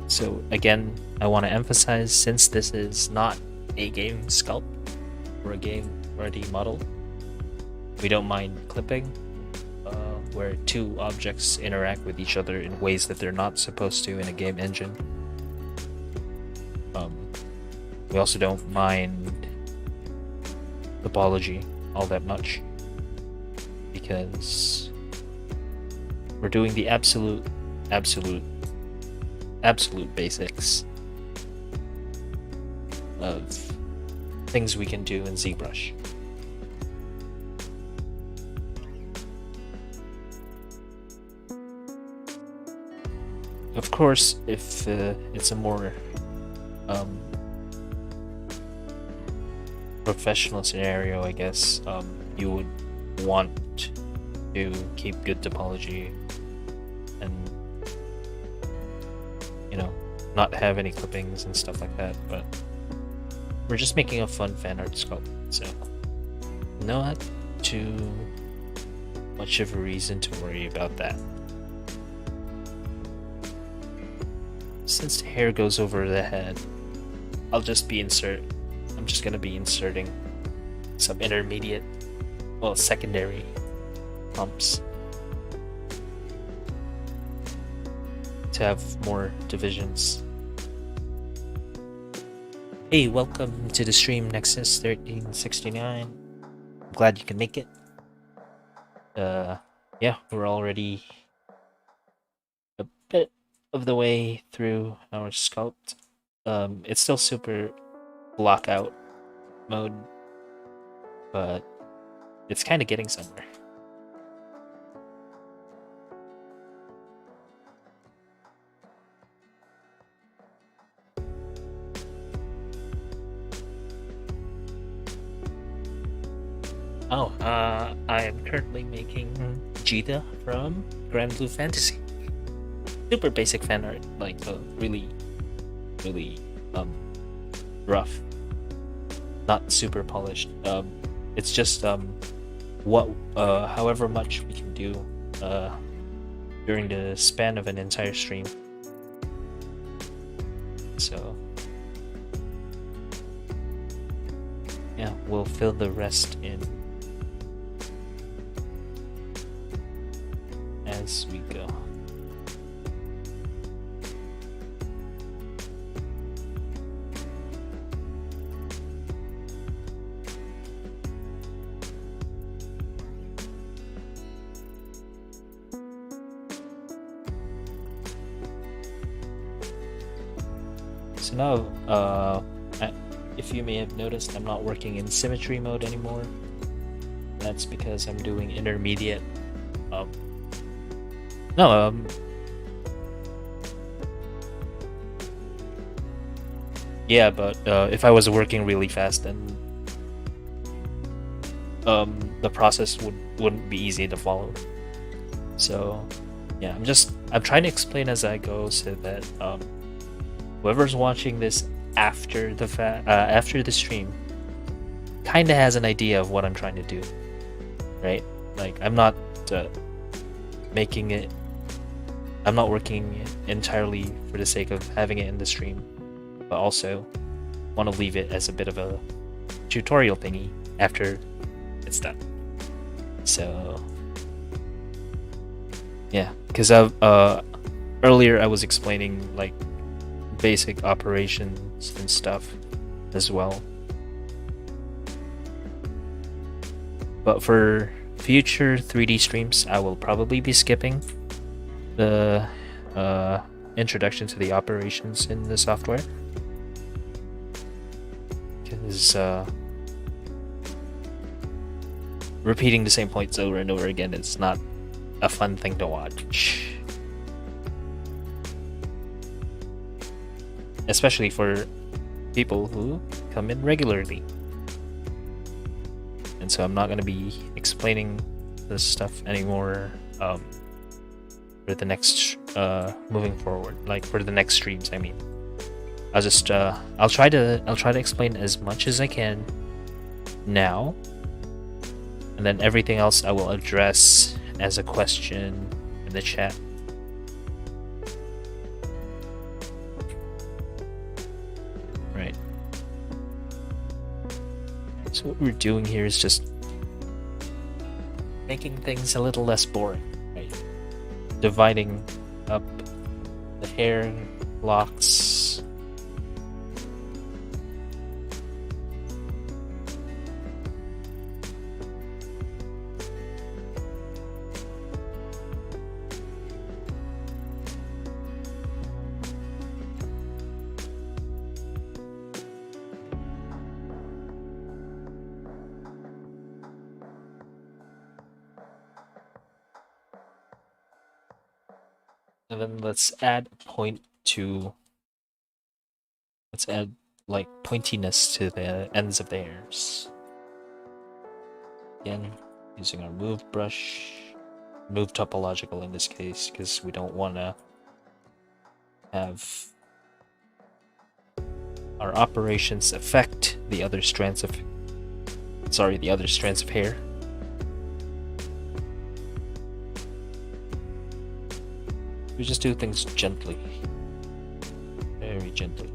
So again, I want to emphasize, since this is not a game sculpt or a game ready model, we don't mind clipping, where two objects interact with each other in ways that they're not supposed to in a game engine. We also don't mind topology all that much, because we're doing the absolute basics of things we can do in ZBrush. Of course, if it's a more professional scenario, I guess you would want to keep good topology and, you know, not have any clippings and stuff like that, but we're just making a fun fan art sculpt, so not too much of a reason to worry about that. Since the hair goes over the head, I'm just gonna be inserting some intermediate, well, secondary bumps to have more divisions. Hey, welcome to the stream, Nexus 1369. I'm glad you can make it. Yeah, we're already a bit of the way through our sculpt. It's still super blockout mode, but it's kind of getting somewhere. Oh, I am currently making Jita from Grand Blue Fantasy. Super basic fan art, like really rough, not super polished. It's just however much we can do during the span of an entire stream. So yeah, we'll fill the rest in as we go. So now, if you may have noticed, I'm not working in symmetry mode anymore. That's because I'm doing intermediate. Yeah, but if I was working really fast, then the process wouldn't be easy to follow. So yeah, I'm trying to explain as I go, so that whoever's watching this after the stream kind of has an idea of what I'm trying to do, right? Like I'm not making it. I'm not working entirely for the sake of having it in the stream, but also want to leave it as a bit of a tutorial thingy after it's done. So yeah, because earlier I was explaining like basic operations and stuff as well. But for future 3D streams, I will probably be skipping the introduction to the operations in the software, because repeating the same points over and over again is not a fun thing to watch, especially for people who come in regularly. And so I'm not going to be explaining this stuff anymore for the next moving forward, like for the next streams. I mean, I'll just I'll try to explain as much as I can now, and then everything else I will address as a question in the chat. Right. So what we're doing here is just making things a little less boring, right? Dividing up the hair locks. And then let's add like pointiness to the ends of the hairs. Again, using our move brush, move topological in this case, because we don't want to have our operations affect the other strands of hair. We just do things gently, very gently.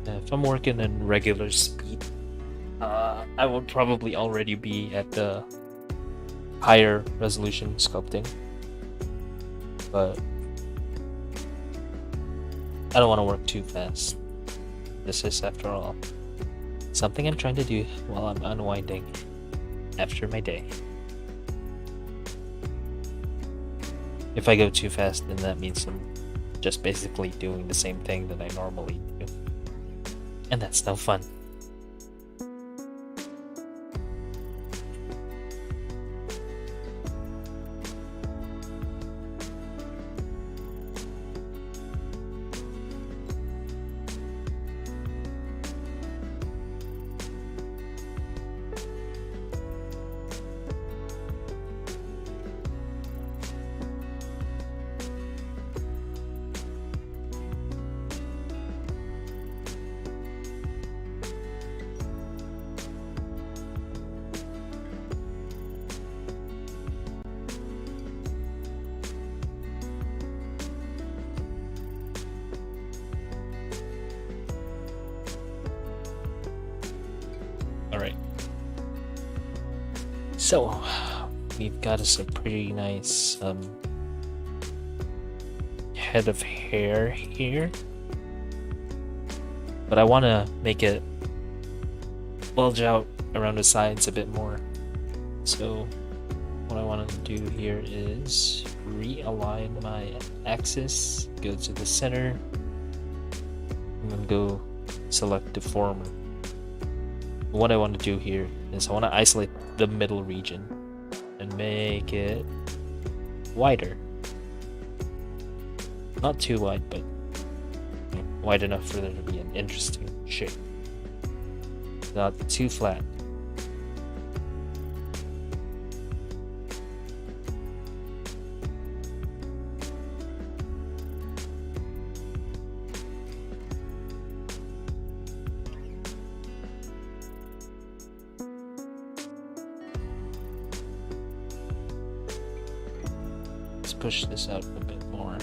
If I'm working in regular speed, I would probably already be at the higher resolution sculpting, but I don't want to work too fast. This is, after all, something I'm trying to do while I'm unwinding after my day. If I go too fast, then that means I'm just basically doing the same thing that I normally do. And that's no fun. Alright. So, we've got us a pretty nice head of hair here. But I want to make it bulge out around the sides a bit more. So, what I want to do here is realign my axis, go to the center, and then go select deformer. What I want to do here is I want to isolate the middle region and make it wider. Not too wide, but wide enough for there to be an interesting shape. Not too flat. push this out a bit more.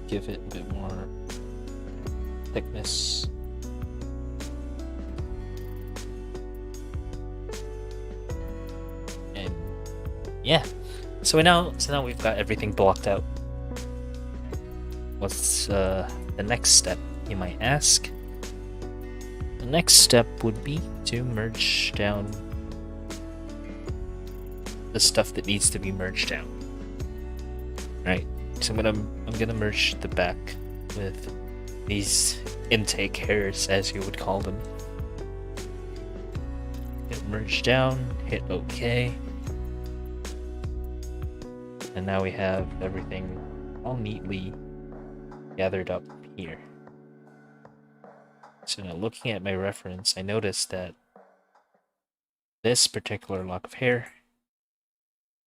Give it a bit more thickness. And yeah. So now we've got everything blocked out. What's the next step, you might ask? The next step would be to merge down the stuff that needs to be merged down. Right. So I'm gonna merge the back with these intake hairs, as you would call them. Hit merge down, hit OK. And now we have everything all neatly gathered up here. So now looking at my reference, I noticed that this particular lock of hair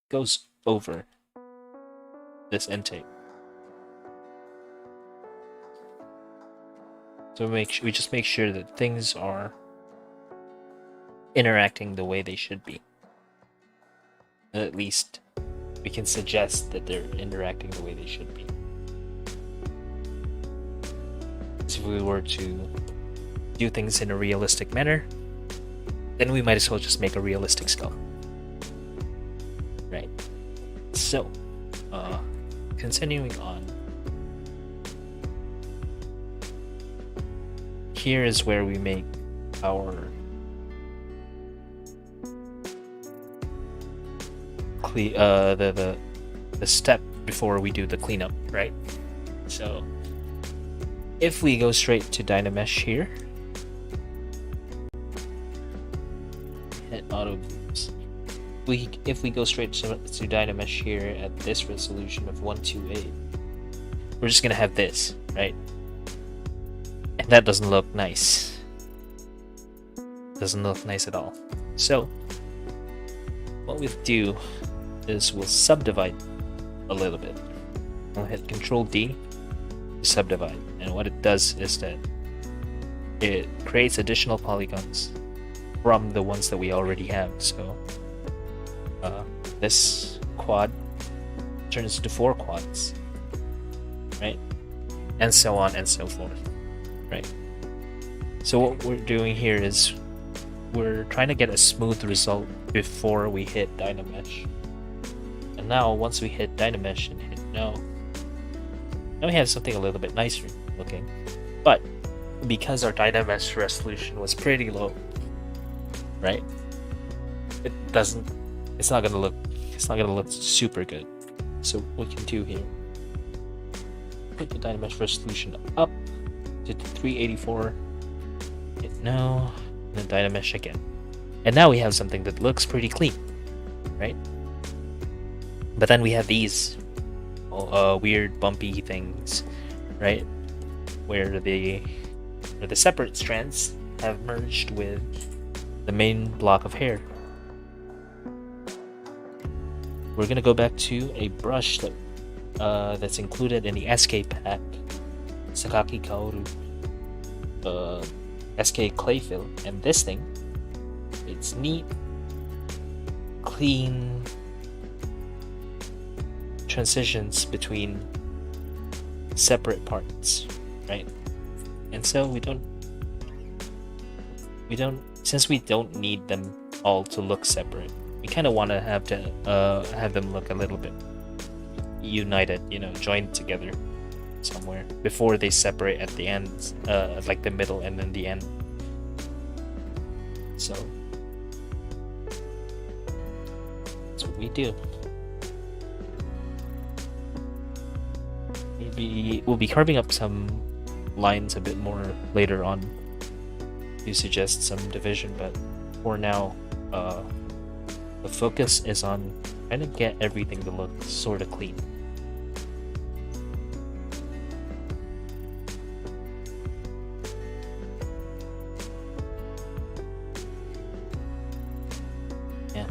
goes over this intake. So we just make sure that things are interacting the way they should be. And at least we can suggest that they're interacting the way they should be. If we were to do things in a realistic manner, then we might as well just make a realistic skull. Right. So, continuing on. Here is where we make our the step before we do the cleanup, right? So if we go straight to Dynamesh here, hit auto booms. If we go straight to Dynamesh here at this resolution of 128, we're just gonna have this, right? And that doesn't look nice. Doesn't look nice at all. So what we'll do is we'll subdivide a little bit. I'll hit Control D to subdivide, and what it does is that it creates additional polygons from the ones that we already have. So this quad turns into 4 quads, right? And so on and so forth, right? So what we're doing here is we're trying to get a smooth result before we hit Dynamesh. And now once we hit Dynamesh and hit no, now we have something a little bit nicer looking. But because our Dynamesh resolution was pretty low, right? It's not gonna look super good. So what we can do here, put the Dynamesh resolution up to 384, hit no, and then Dynamesh again. And now we have something that looks pretty clean, right? But then we have these weird bumpy things, right? Where the separate strands have merged with the main block of hair. We're gonna go back to a brush that's included in the SK pack, Sakaki Kaoru SK clay fill, and this thing, it's neat, clean transitions between separate parts, right? And so since we don't need them all to look separate, we kind of want to have them look a little bit united, joined together somewhere before they separate at the end, like the middle and then the end. So that's what we do. Maybe we'll be carving up some lines a bit more later on to suggest some division, but for now, the focus is on trying to get everything to look sort of clean. Yeah.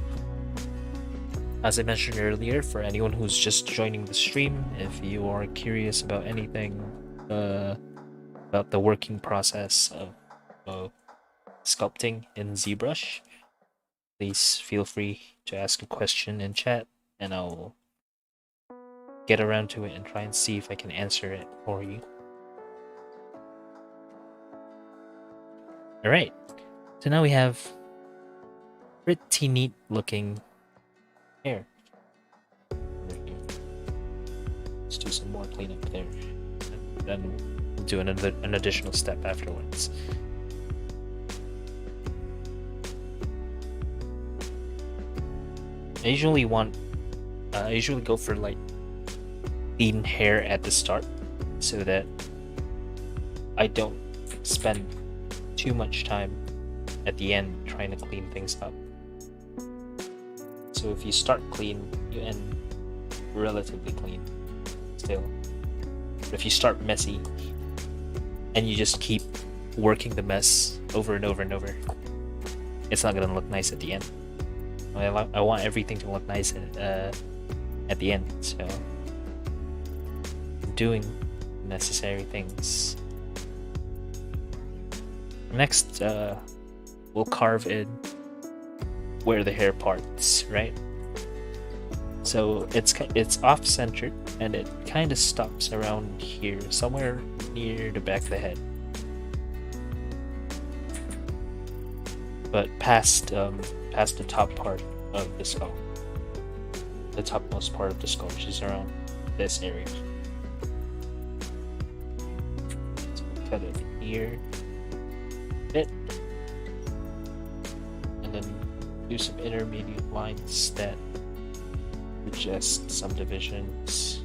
As I mentioned earlier, for anyone who's just joining the stream, if you are curious about anything about the working process of sculpting in ZBrush, please feel free to ask a question in chat, and I'll get around to it and try and see if I can answer it for you. Alright, so now we have pretty neat looking hair over here. Let's do some more cleanup there, and then we'll do an additional step afterwards. I usually go for like clean hair at the start so that I don't spend too much time at the end trying to clean things up. So if you start clean, you end relatively clean still. But if you start messy and you just keep working the mess over and over and over, it's not gonna look nice at the end. I want everything to look nice at the end, so I'm doing necessary things. Next, we'll carve in where the hair parts, right? So it's off-centered, and it kind of stops around here, somewhere near the back of the head, but past the top part of the skull, the topmost part of the skull, which is around this area. So we'll cut it here, bit, and then do some intermediate lines that suggest some divisions.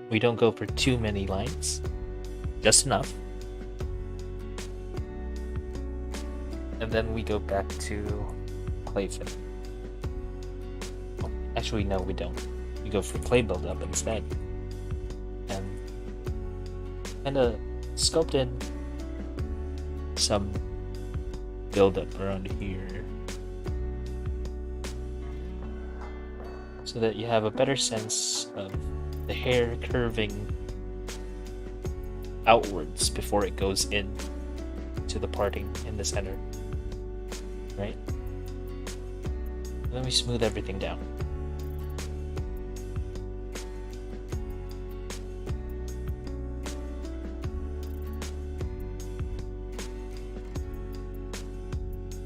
We don't go for too many lines, just enough. And then we go back to clay fit. Oh, actually, no, we don't. We go for clay buildup instead. And kinda sculpt in some buildup around here, so that you have a better sense of the hair curving outwards before it goes in to the parting in the center, right? And then we smooth everything down.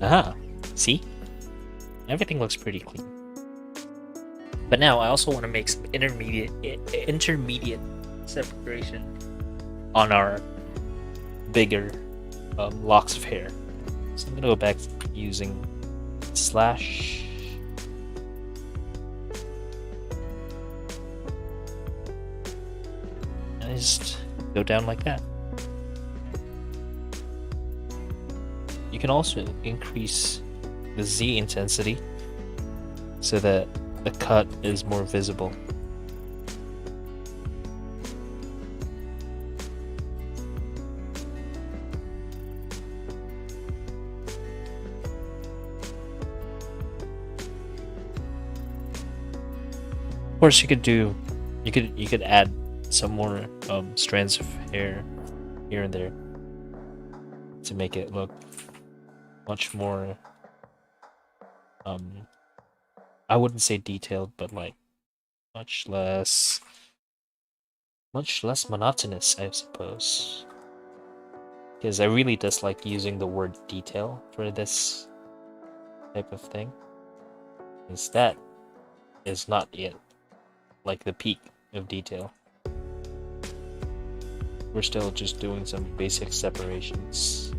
Aha, see? Everything looks pretty clean. But now I also want to make some intermediate separation on our bigger locks of hair. So I'm gonna go back using slash. And I just go down like that. You can also increase the Z intensity so that the cut is more visible. Of course, you could add some more strands of hair here and there to make it look much more I wouldn't say detailed, but like much less monotonous, I suppose. Because I really dislike using the word detail for this type of thing, because that is not yet like the peak of detail. We're still just doing some basic separations.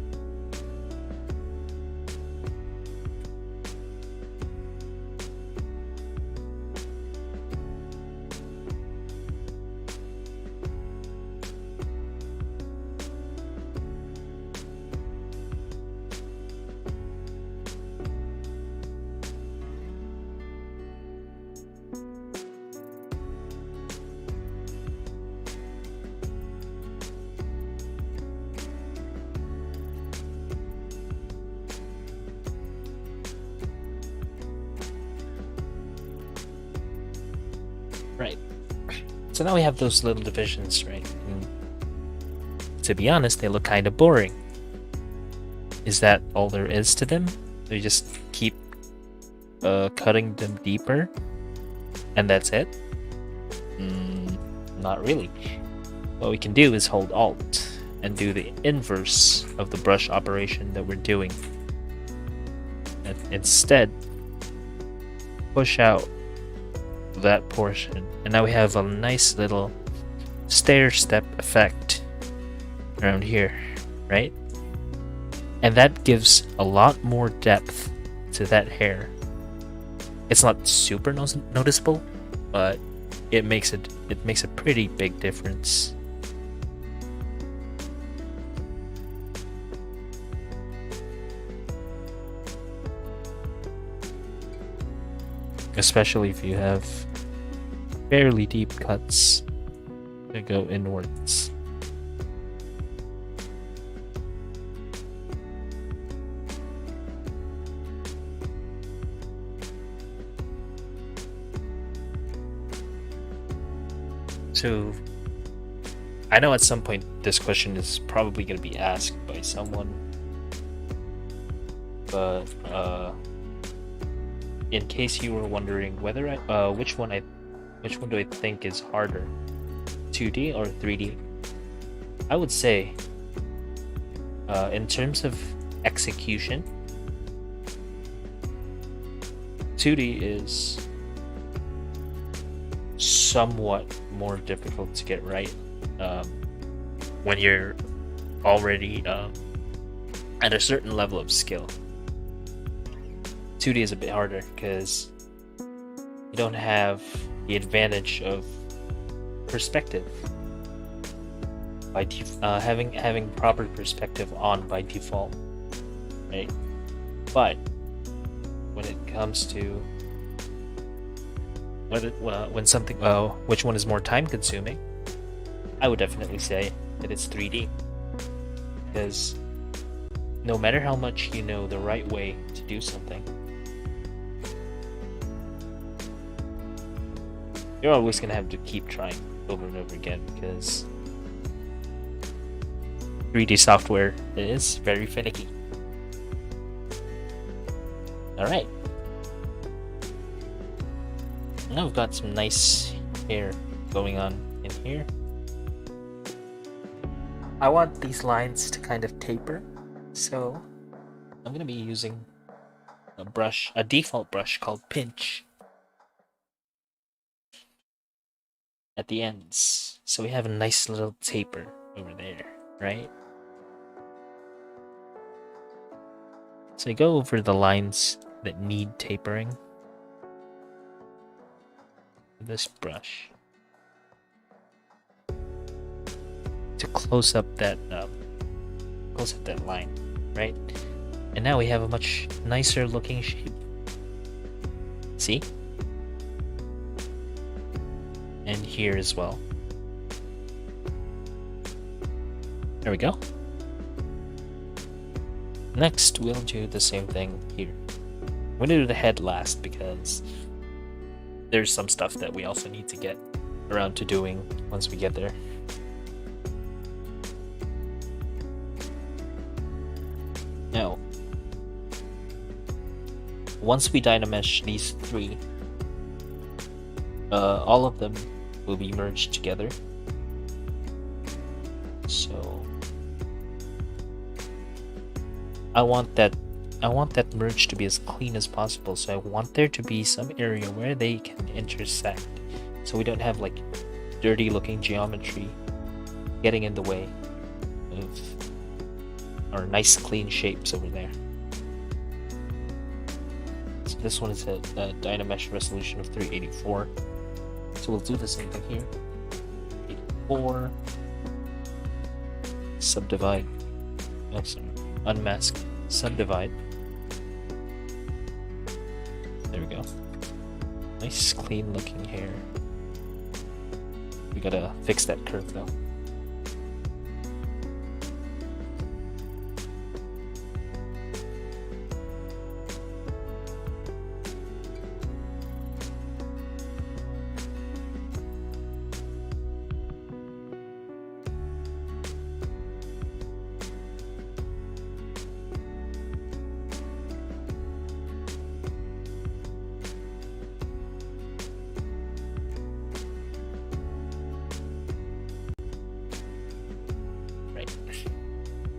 So now we have those little divisions, right? And to be honest, they look kind of boring. Is that all there is to them? They just keep cutting them deeper, and that's it? Not really. What we can do is hold Alt and do the inverse of the brush operation that we're doing. And instead, push out that portion, and now we have a nice little stair step effect around here, right? And that gives a lot more depth to that hair. It's not super noticeable, but it makes a pretty big difference. Especially if you have fairly deep cuts that go inwards. So I know at some point this question is probably going to be asked by someone, but in case you were wondering whether which one do I think is harder, 2D or 3D, I would say in terms of execution, 2D is somewhat more difficult to get right when you're already at a certain level of skill. 2D is a bit harder because you don't have the advantage of perspective by having proper perspective on by default, right? But when it comes to when something which one is more time consuming, I would definitely say that it's 3D, because no matter how much you know the right way to do something, you're always gonna have to keep trying over and over again, because 3D software is very finicky. Alright. Now we've got some nice hair going on in here. I want these lines to kind of taper, so I'm gonna be using a default brush called Pinch at the ends. So we have a nice little taper over there, right? So I go over the lines that need tapering with this brush to close up that line, right? And now we have a much nicer looking shape. See? And here as well. There we go. Next, we'll do the same thing here. I'm gonna do the head last because there's some stuff that we also need to get around to doing once we get there. Now, once we dynamesh these three, all of them will be merged together. So I want that merge to be as clean as possible. So I want there to be some area where they can intersect, so we don't have like dirty looking geometry getting in the way of our nice clean shapes over there. So this one is a dynamesh resolution of 384. So we'll do the same thing here. 84. Subdivide. Oh, sorry. Unmask. Subdivide. There we go. Nice clean looking hair. We gotta fix that curve though.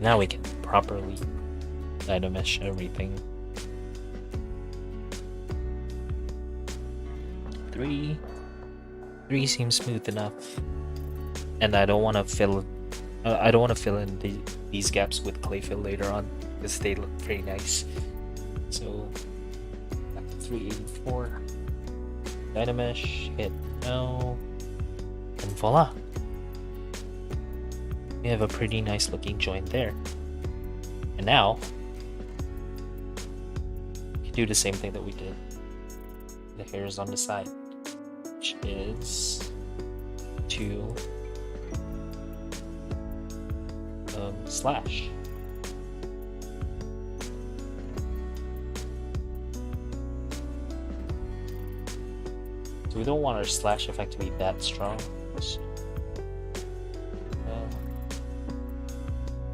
Now we can properly dynamesh everything. 3 seems smooth enough, and I don't want to fill in these gaps with clay fill later on because they look pretty nice. So back to 384, dynamesh, hit no, and voila, we have a pretty nice looking joint there. And now we can do the same thing that we did. The hairs on the side, which is to slash. So we don't want our slash effect to be that strong. So,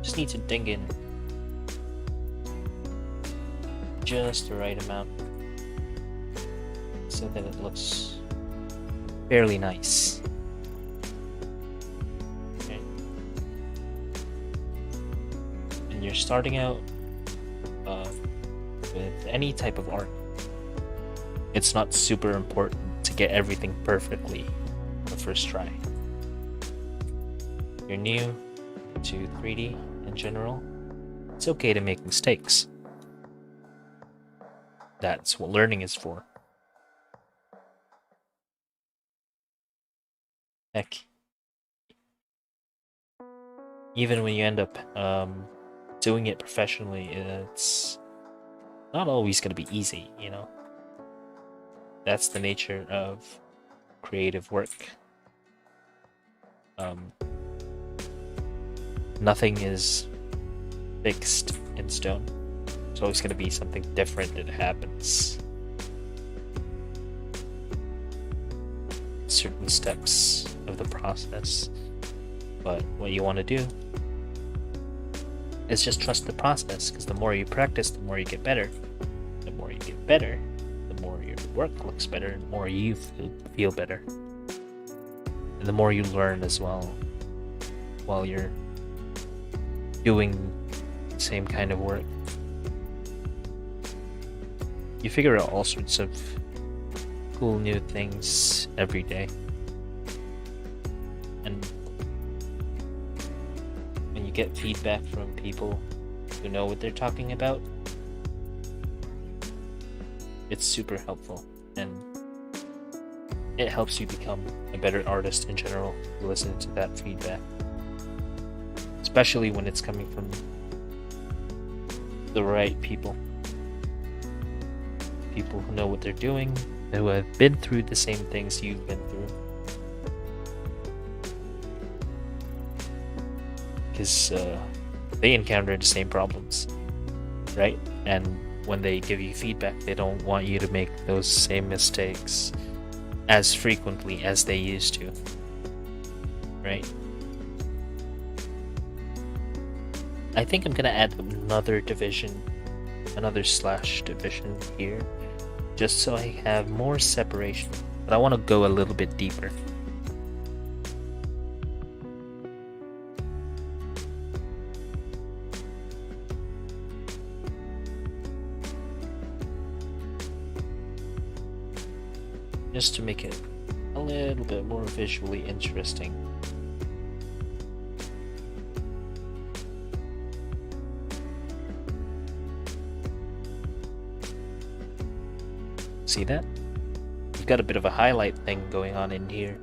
just need to dig in just the right amount so that it looks fairly nice. Okay. And you're starting out with any type of art. It's not super important to get everything perfectly the first try. If you're new to 3D in general, it's okay to make mistakes. That's what learning is for. Heck, even when you end up doing it professionally, it's not always going to be easy, you know? That's the nature of creative work. Nothing is fixed in stone. There's always going to be something different that happens. Certain steps of the process. But what you want to do is just trust the process, because the more you practice, the more you get better. The more you get better, the more your work looks better, and the more you feel better. And the more you learn as well while you're doing the same kind of work. You figure out all sorts of cool new things every day. And when you get feedback from people who know what they're talking about, it's super helpful, and it helps you become a better artist in general. Listen to that feedback, especially when it's coming from the right people who know what they're doing, who have been through the same things you've been through. Because they encounter the same problems, right? And when they give you feedback, they don't want you to make those same mistakes as frequently as they used to, right? I think I'm gonna add another division, another slash division here, just so I have more separation, but I want to go a little bit deeper. Just to make it a little bit more visually interesting. See that? We've got a bit of a highlight thing going on in here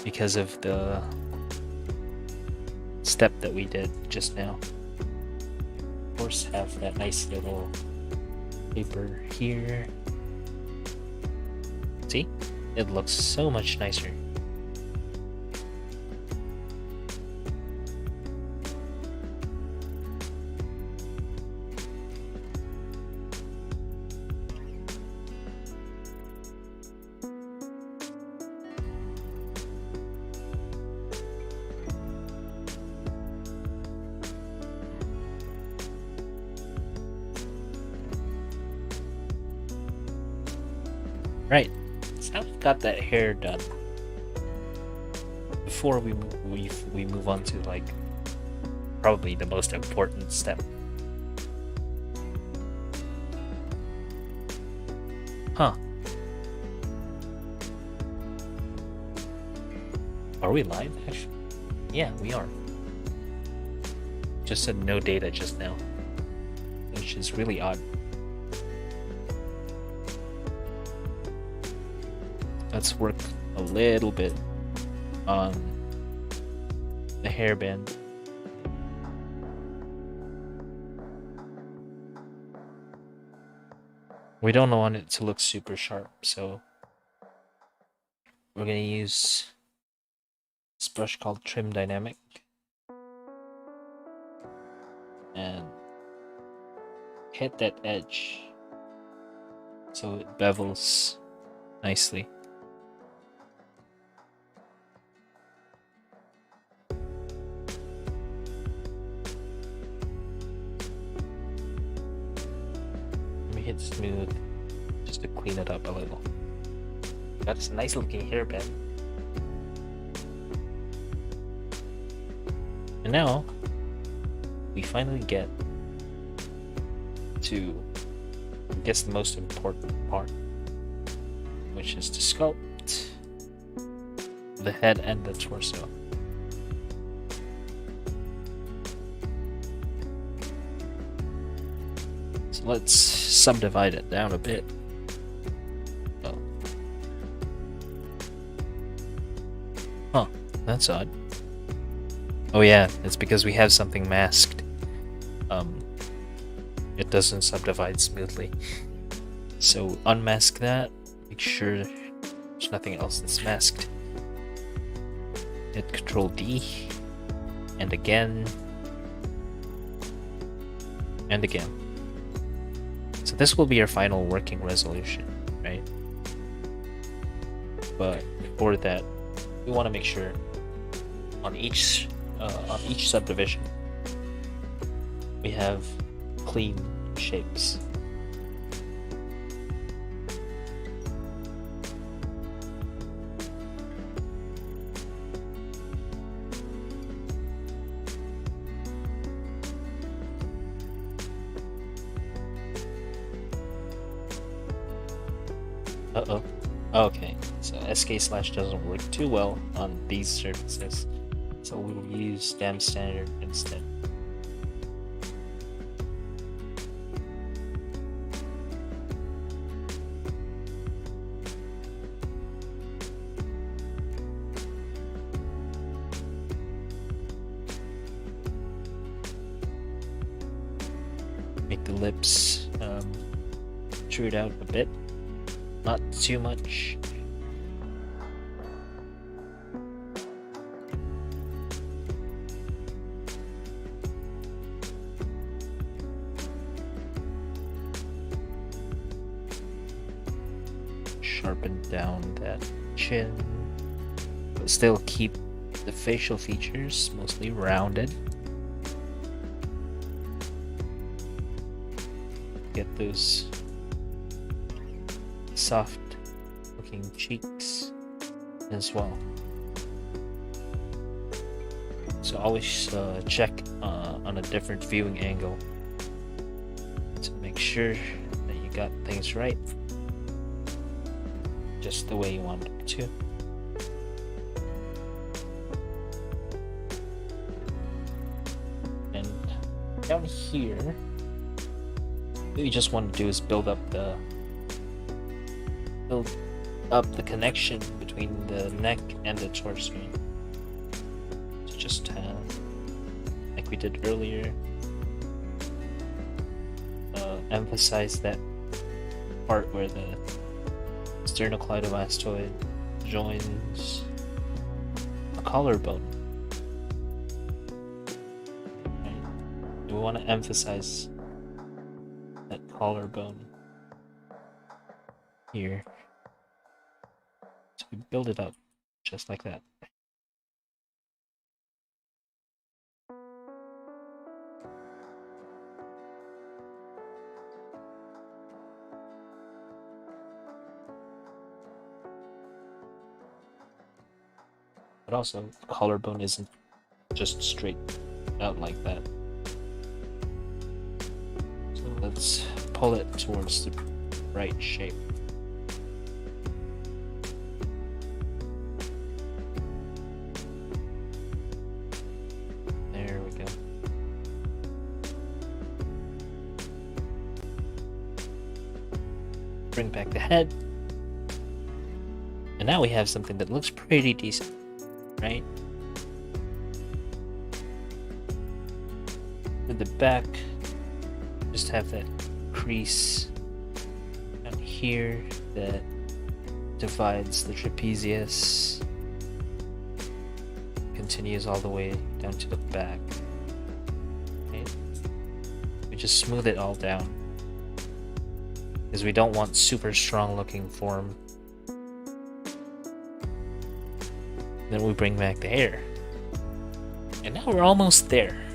because of the step that we did just now. Of course, have that nice little paper here. See? It looks so much nicer. Right, so now we've got that hair done. Before we move on to like probably the most important step. Huh. Are we live, actually? Yeah, we are. Just said no data just now, which is really odd. Let's work a little bit on the hairband. We don't want it to look super sharp, so we're gonna use this brush called Trim Dynamic and hit that edge so it bevels nicely. Let me hit smooth just to clean it up a little. Got this nice looking hairband. And now we finally get to, I guess, the most important part, which is to sculpt the head and the torso. So let's subdivide it down a bit. Oh. Huh, that's odd. Oh yeah, it's because we have something masked. It doesn't subdivide smoothly. So unmask that, make sure there's nothing else that's masked. Hit Control D, and again, and again. So this will be our final working resolution, right? But before that, we want to make sure on each subdivision we have clean shapes. Uh-oh. Okay, so SK/ doesn't work too well on these surfaces, so we will use Dam Standard instead. Make the lips protrude out a bit. Not too much. Sharpen down that chin, but still keep the facial features mostly rounded. Get those soft looking cheeks as well. So always check on a different viewing angle to make sure that you got things right, just the way you want it to. And down here, what you just want to do is build up the connection between the neck and the torso. So just like we did earlier, emphasize that part where the sternocleidomastoid joins the collarbone. Right? We want to emphasize that collarbone here. So we build it up just like that. But also, the collarbone isn't just straight. out like that. So let's pull it towards the right shape. There we go. Bring back the head. And now we have something that looks pretty decent, right? With the back, just have that crease down here that divides the trapezius, continues all the way down to the back. Okay. We just smooth it all down because we don't want super strong looking form. Then we bring back the hair. And now we're almost there.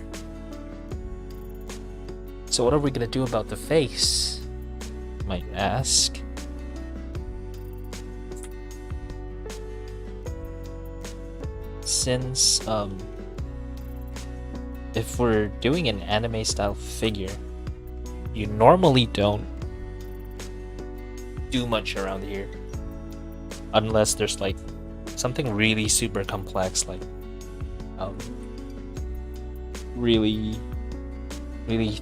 So what are we gonna do about the face? You might ask. Since if we're doing an anime style figure, you normally don't do much around here unless there's like something really super complex, like really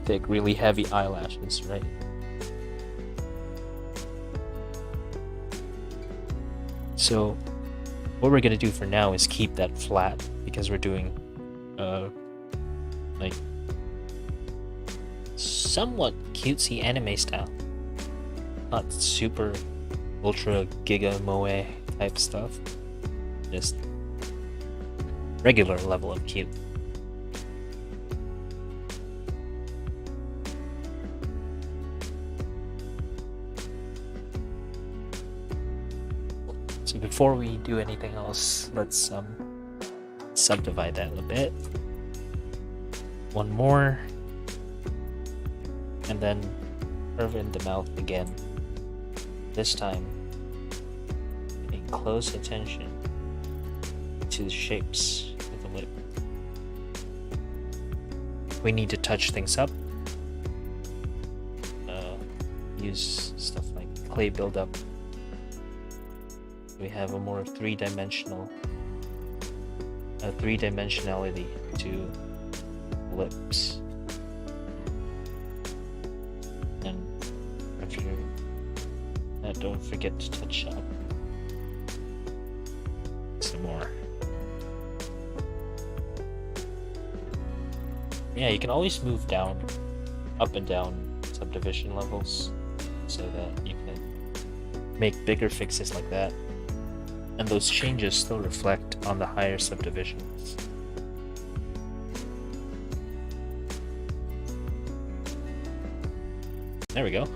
thick, really heavy eyelashes, right? So what we're gonna do for now is keep that flat because we're doing like somewhat cutesy anime style, not super ultra giga moe type stuff, just regular level of cute. So before we do anything else, let's subdivide that a bit. One more, and then curve in the mouth again. This time, paying close attention to the shapes of the lip. We need to touch things up. Use stuff like clay buildup. We have a more three-dimensionality to lips. And after that, don't forget to touch up some more. Yeah, you can always move down, up and down subdivision levels so that you can make bigger fixes like that. And those changes still reflect on the higher subdivisions. There we go.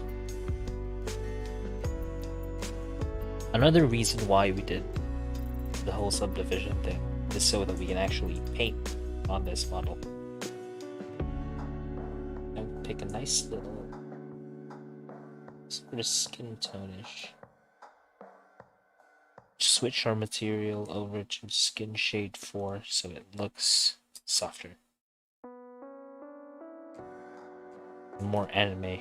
Another reason why we did the whole subdivision thing is so that we can actually paint on this model. And pick a nice little sort of skin tone-ish. Switch our material over to skin shade 4 so it looks softer. More anime.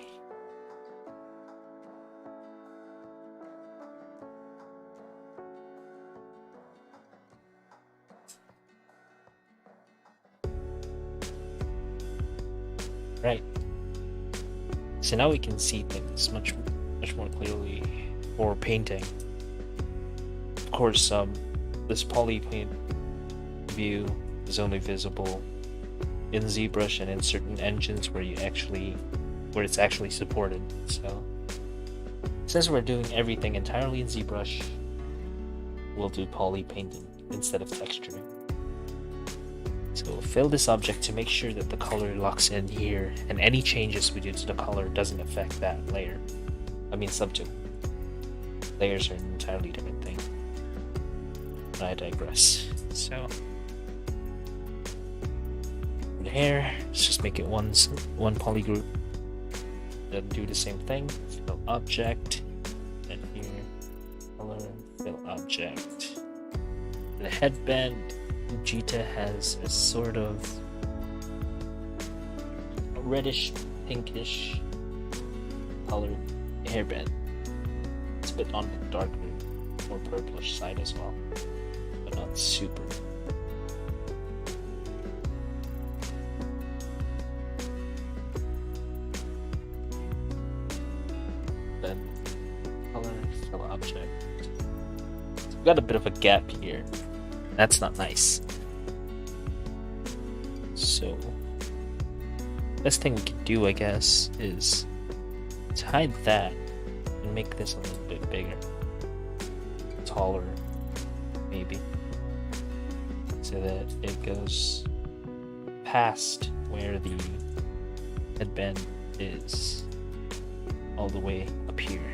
Right. So now we can see things much more clearly for painting. Of course, this poly paint view is only visible in ZBrush and in certain engines where it's actually supported. So since we're doing everything entirely in ZBrush, we'll do poly painting instead of texturing. So we'll fill this object to make sure that the color locks in here, and any changes we do to the color doesn't affect that layer. I mean subtool. Layers are an entirely different thing. But I digress. So for the hair, let's just make it one poly group. Then do the same thing. Fill object. Then here, color, fill object. The headband, Vegeta has a sort of reddish, pinkish colored hairband. It's a bit on the darker, more purplish side as well, but not super. Then color fill object. So we've got a bit of a gap here. That's not nice. So best thing we can do, I guess, is to hide that and make this a little bit bigger, taller, maybe, so that it goes past where the headband is, all the way up here.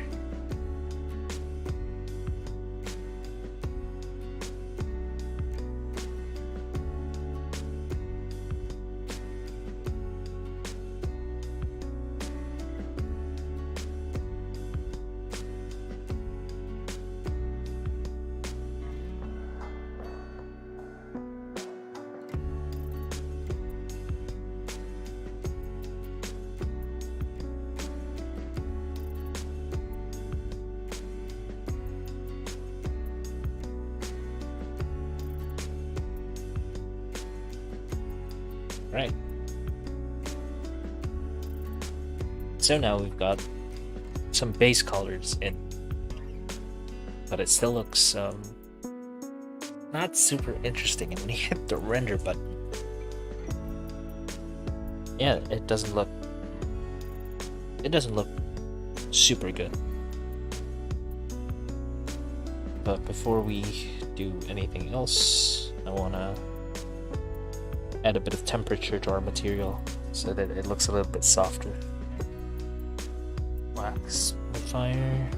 Right. So now we've got some base colors in, but it still looks not super interesting. And when you hit the render button, yeah, it doesn't look super good. But before we do anything else, I wanna add a bit of temperature to our material so that it looks a little bit softer. Wax modifier,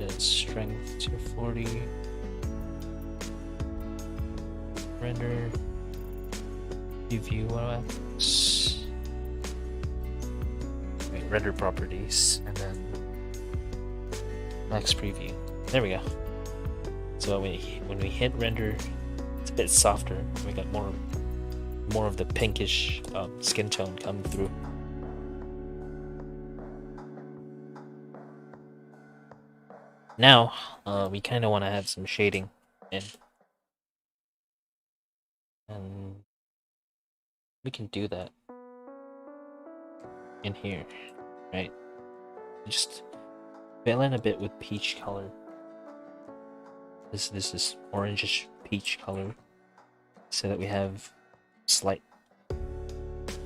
the strength to 40. Render, preview wax. Wait, render properties, and then max preview. There we go. So when we hit render, it's a bit softer. We got more of the pinkish skin tone coming through. Now we kind of want to have some shading in, and we can do that in here, right? Just fill in a bit with peach color. This is orangish peach color, so that we have slight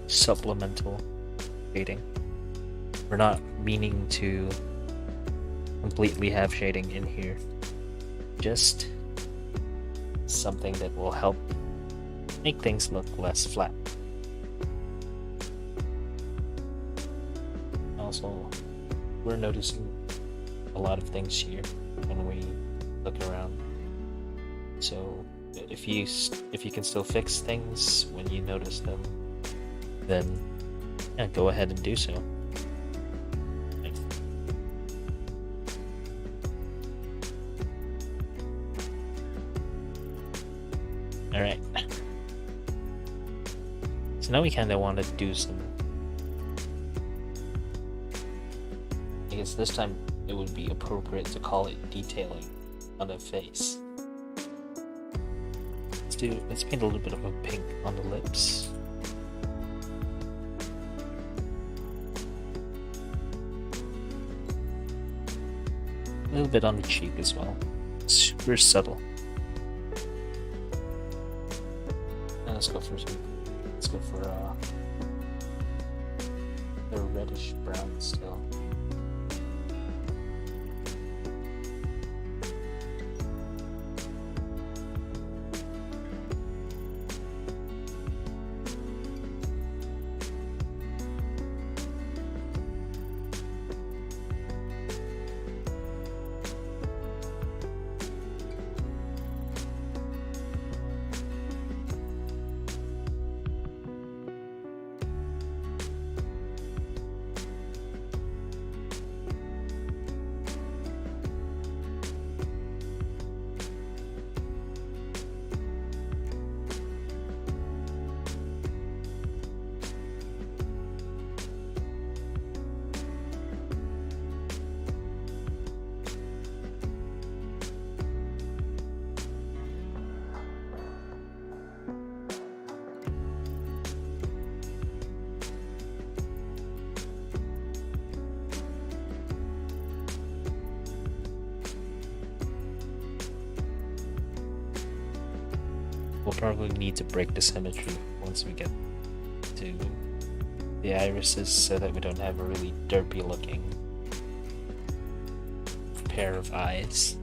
supplemental shading. We're not meaning to completely have shading in here, just something that will help make things look less flat. Also, we're noticing a lot of things here when we look around, so if you can still fix things when you notice them, then yeah, go ahead and do so. Alright. So now we kind of want to do some, I guess this time it would be appropriate to call it detailing on the face. Let's paint a little bit of a pink on the lips. A little bit on the cheek as well. Super subtle. And let's go for the reddish brown still. probably need to break the symmetry once we get to the irises so that we don't have a really derpy looking pair of eyes.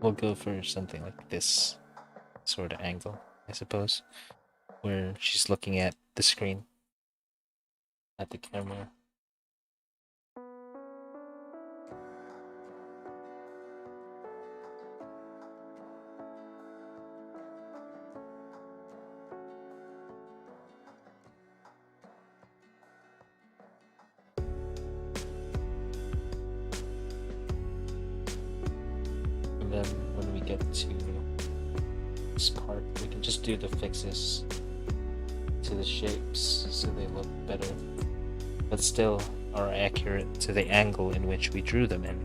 We'll go for something like this sort of angle, I suppose, where she's looking at the screen, at the camera. And then when we get to this part, we can just do the fixes to the shapes so they look better, but still are accurate to the angle in which we drew them in.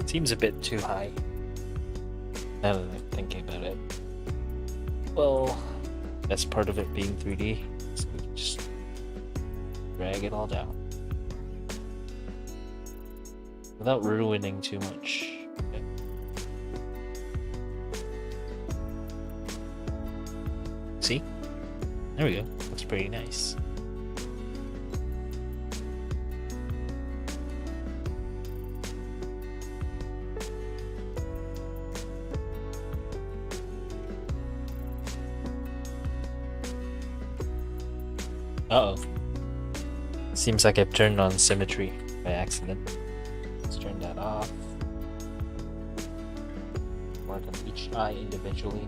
Seems a bit too high, now that I'm thinking about it. Well, that's part of it being 3D, so we can just drag it all down without ruining too much. Okay. See? There we go. Looks pretty nice. Uh-oh. Seems like I've turned on symmetry by accident. Let's turn that off. Mark on each eye individually.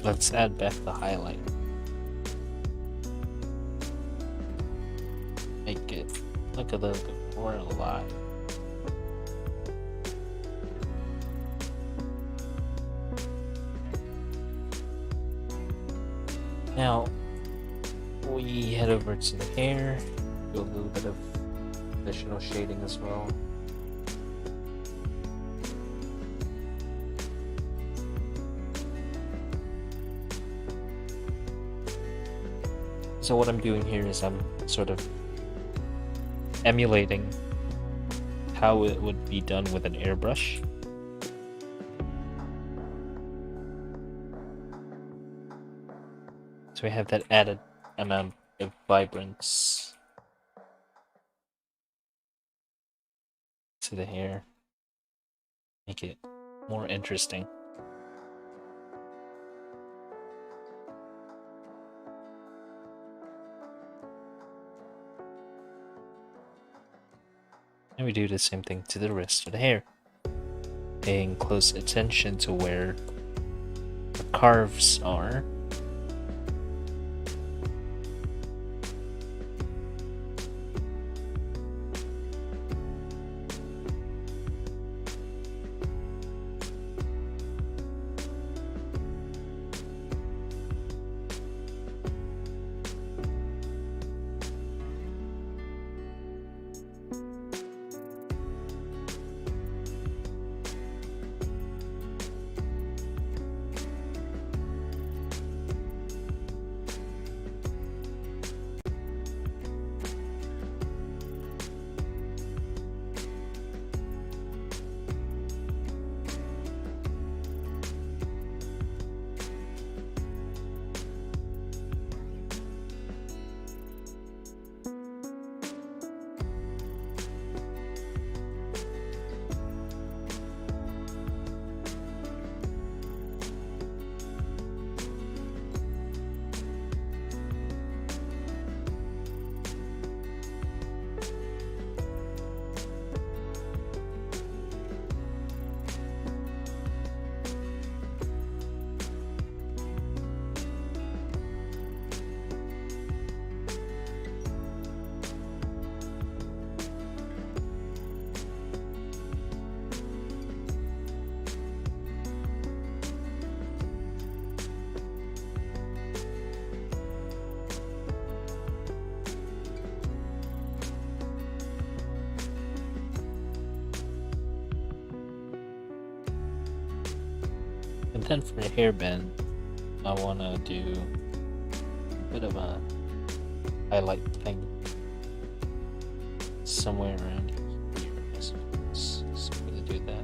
Let's add back the highlight. Make it look a little bit more alive. Now we head over to the hair, do a little bit of additional shading as well. So what I'm doing here is I'm sort of emulating how it would be done with an airbrush. So we have that added amount of vibrance to the hair. Make it more interesting. And we do the same thing to the rest of the hair, paying close attention to where the carves are. And then for a hairband, I want to do a bit of a highlight thing somewhere around here. So I'm going to do that.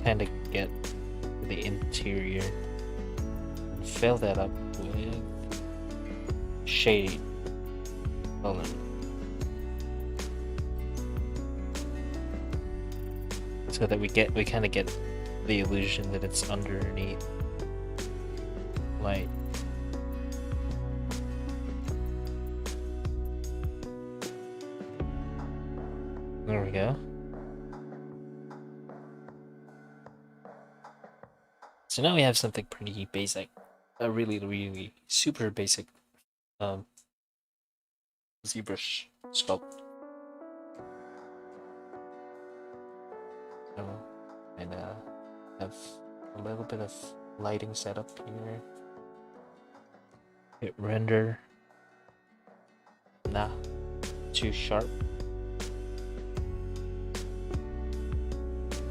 Kind of get the interior and fill that up with shade color. So that we kind of get the illusion that it's underneath light. There we go. So now we have something pretty basic, a really super basic ZBrush sculpt. So, and have a little bit of lighting set up here. Hit render. Nah, too sharp.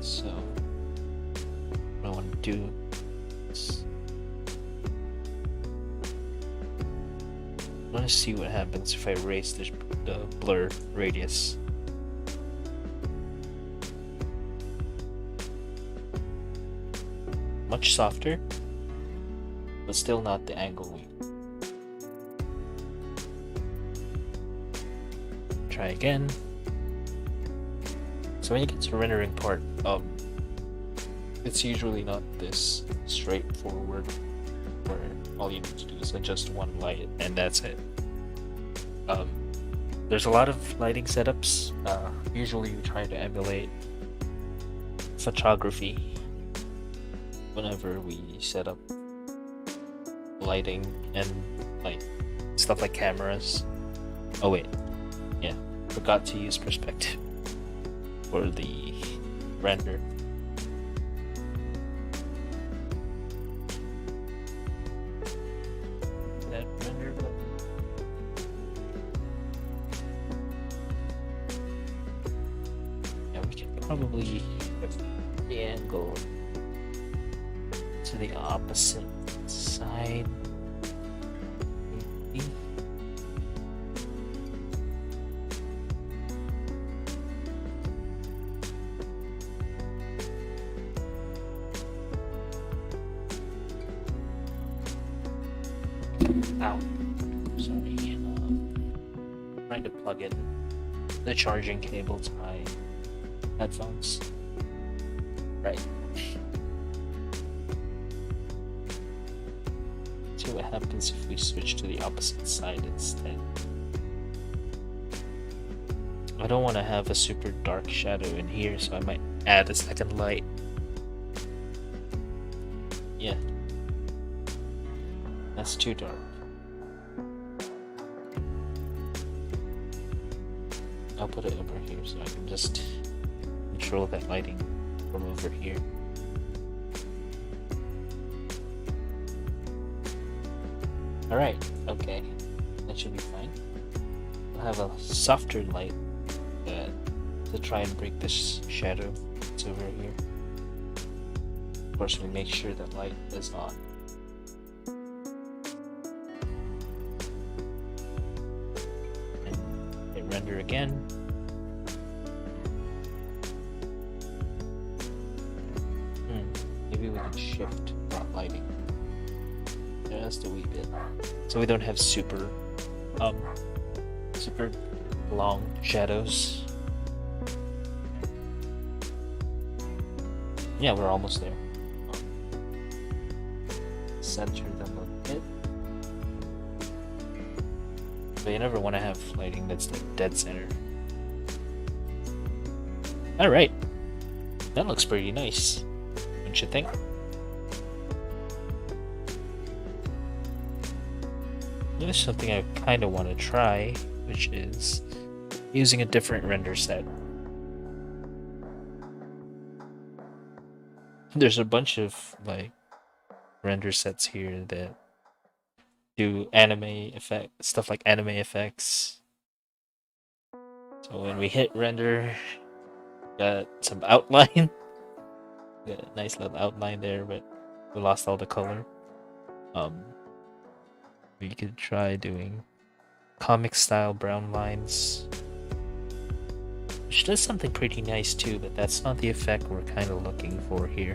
So what I want to do is I want to see what happens if I raise the blur radius. Much softer. but still not the angle we. Try again. So when you get to the rendering part, it's usually not this straightforward, where all you need to do is adjust one light and that's it. There's a lot of lighting setups. Usually we try to emulate photography whenever we set up lighting and like stuff like cameras. Oh wait, yeah, forgot to use perspective for the render. That render button. Yeah, we can probably shift the angle to the opposite side. Maybe. Ow. Sorry. Trying to plug in the charging cable to my headphones. Right. See what happens if we switch to the opposite side instead. I don't want to have a super dark shadow in here, so I might add a second light. Yeah. That's too dark. I'll put it over here so I can just control that lighting from over here. Alright, okay. That should be fine. I'll have a softer light to try and break this shadow that's over here. Of course, we make sure that light is on. And hit render again. Maybe we can shift that lighting just a wee bit, so we don't have super long shadows. Yeah, we're almost there. Center them a bit, but you never want to have lighting that's like dead center. All right, that looks pretty nice, don't you think? There's something I kind of want to try, which is using a different render set. There's a bunch of like render sets here that do anime effect stuff, like anime effects. So when we hit render, got some outline. Got a nice little outline there, but we lost all the color. We could try doing comic style brown lines, which does something pretty nice too, but that's not the effect we're kind of looking for here.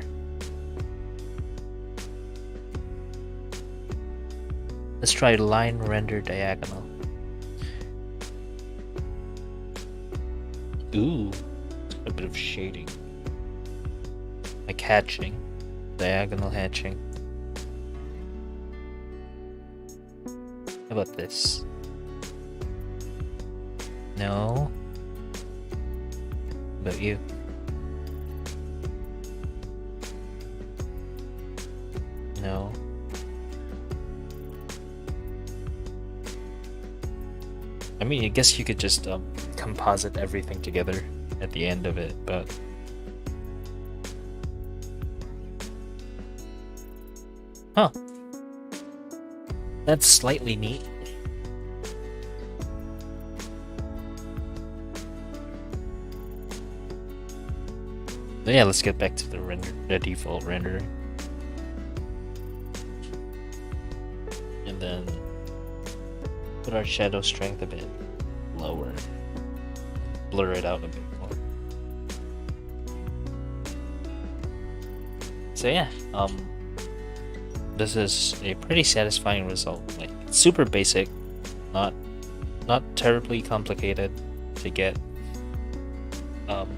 Let's try line render diagonal. Ooh, a bit of shading. Like hatching, diagonal hatching. How about this? No. How about you? No. I mean, I guess you could just composite everything together at the end of it, but huh. That's slightly neat. But yeah, let's get back to the default rendering. And then put our shadow strength a bit lower. Blur it out a bit more. So yeah, this is a pretty satisfying result. Like, it's super basic, not terribly complicated to get. Um,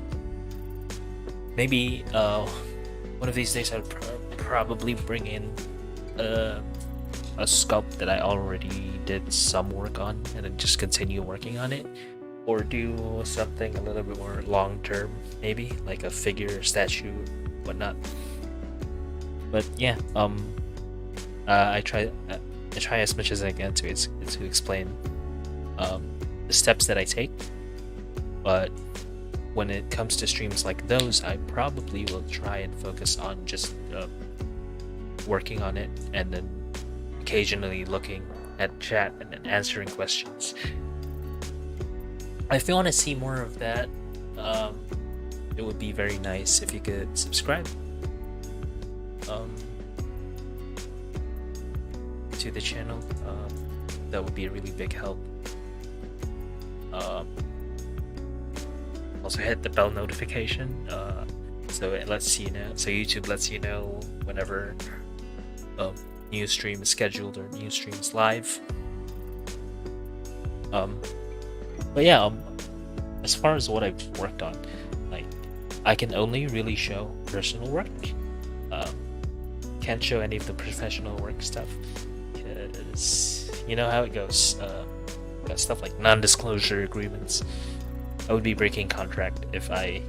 Maybe one of these days I'd probably bring in uh, a sculpt that I already did some work on and then just continue working on it, or do something a little bit more long term, maybe like a figure, statue, whatnot. But yeah, I try as much as I can to explain the steps that I take, but when it comes to streams like those, I probably will try and focus on just working on it and then occasionally looking at chat and then answering questions. If you want to see more of that, it would be very nice if you could subscribe to the channel. That would be a really big help. Also hit the bell notification, so it lets you know. So YouTube lets you know whenever new stream is scheduled or new stream is live. But yeah, as far as what I've worked on, like, I can only really show personal work. Can't show any of the professional work stuff because you know how it goes. Got stuff like non-disclosure agreements. I would be breaking contract if I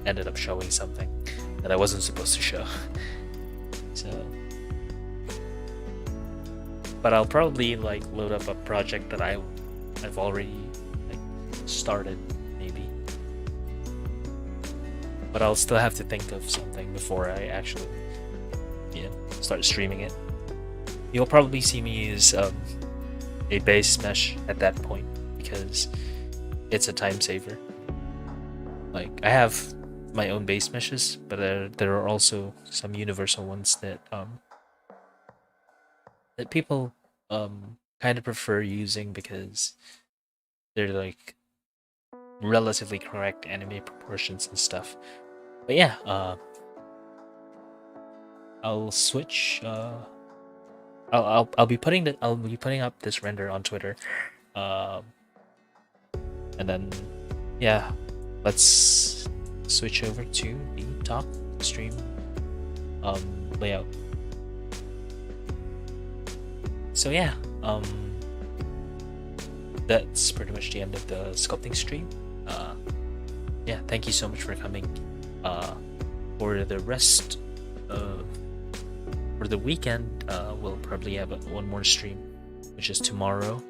ended up showing something that I wasn't supposed to show. So, but I'll probably like load up a project that I've already like started, maybe. But I'll still have to think of something before I actually, start streaming it. You'll probably see me use a base mesh at that point because it's a time saver. Like, I have my own base meshes, but there are also some universal ones that people kind of prefer using because they're like relatively correct anime proportions and stuff. But yeah, I'll switch. I'll be putting up this render on Twitter. And then, yeah, let's switch over to the talk stream layout. So yeah, that's pretty much the end of the sculpting stream. Yeah, thank you so much for coming. For the rest of for the weekend, we'll probably have one more stream, which is tomorrow.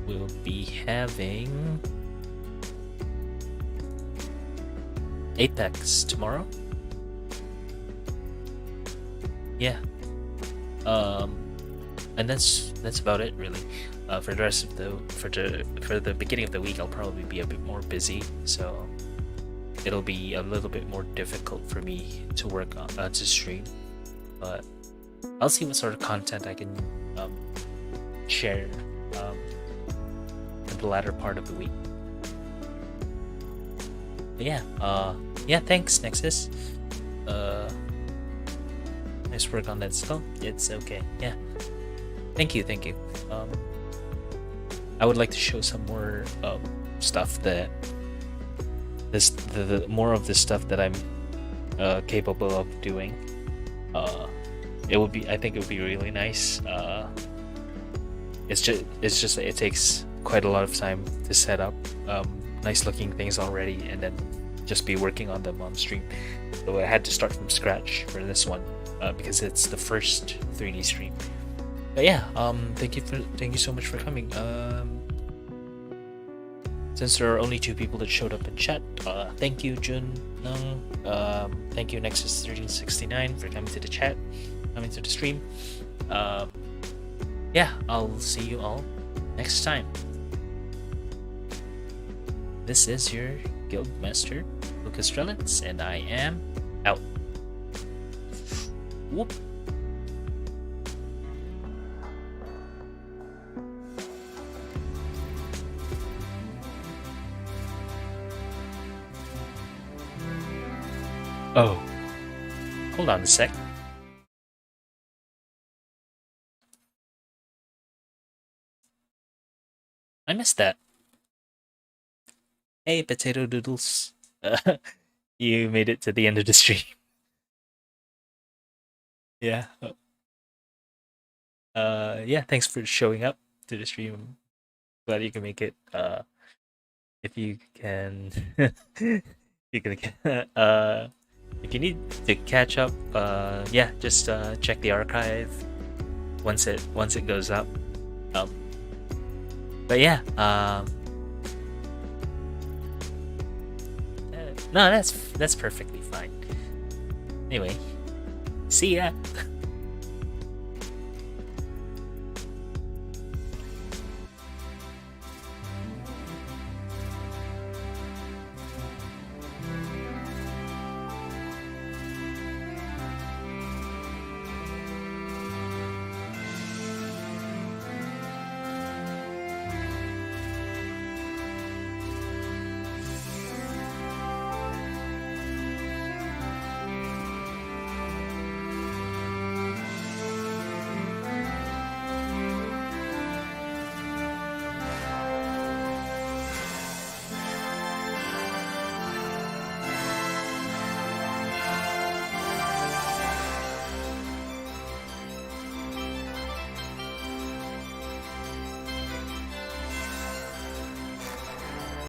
We'll be having Apex tomorrow. Yeah. And that's about it, really. For the rest of for the beginning of the week, I'll probably be a bit more busy, so it'll be a little bit more difficult for me to work on to stream. But I'll see what sort of content I can share in the latter part of the week. But yeah, thanks, Nexus. Nice work on that skull. It's okay. Yeah, thank you. I would like to show some more stuff that the more of the stuff that I'm capable of doing. I think it would be really nice. It's just that it takes quite a lot of time to set up nice looking things already and then just be working on them on stream. So I had to start from scratch for this one because it's the first 3D stream. But yeah, thank you so much for coming. Since there are only 2 people that showed up in chat, thank you, Jun Nung. Thank you, Nexus1369, for coming to the chat, coming to the stream. Yeah, I'll see you all next time. This is your Guildmaster, Luca, and I am out. Whoop. Oh, hold on a sec. I missed that. Hey, potato doodles. You made it to the end of the stream. Yeah. Yeah, thanks for showing up to the stream. Glad you can make it. If you can, you can, if you need to catch up, yeah, just check the archive once it goes up. Um, but yeah, no, that's perfectly fine. Anyway, see ya.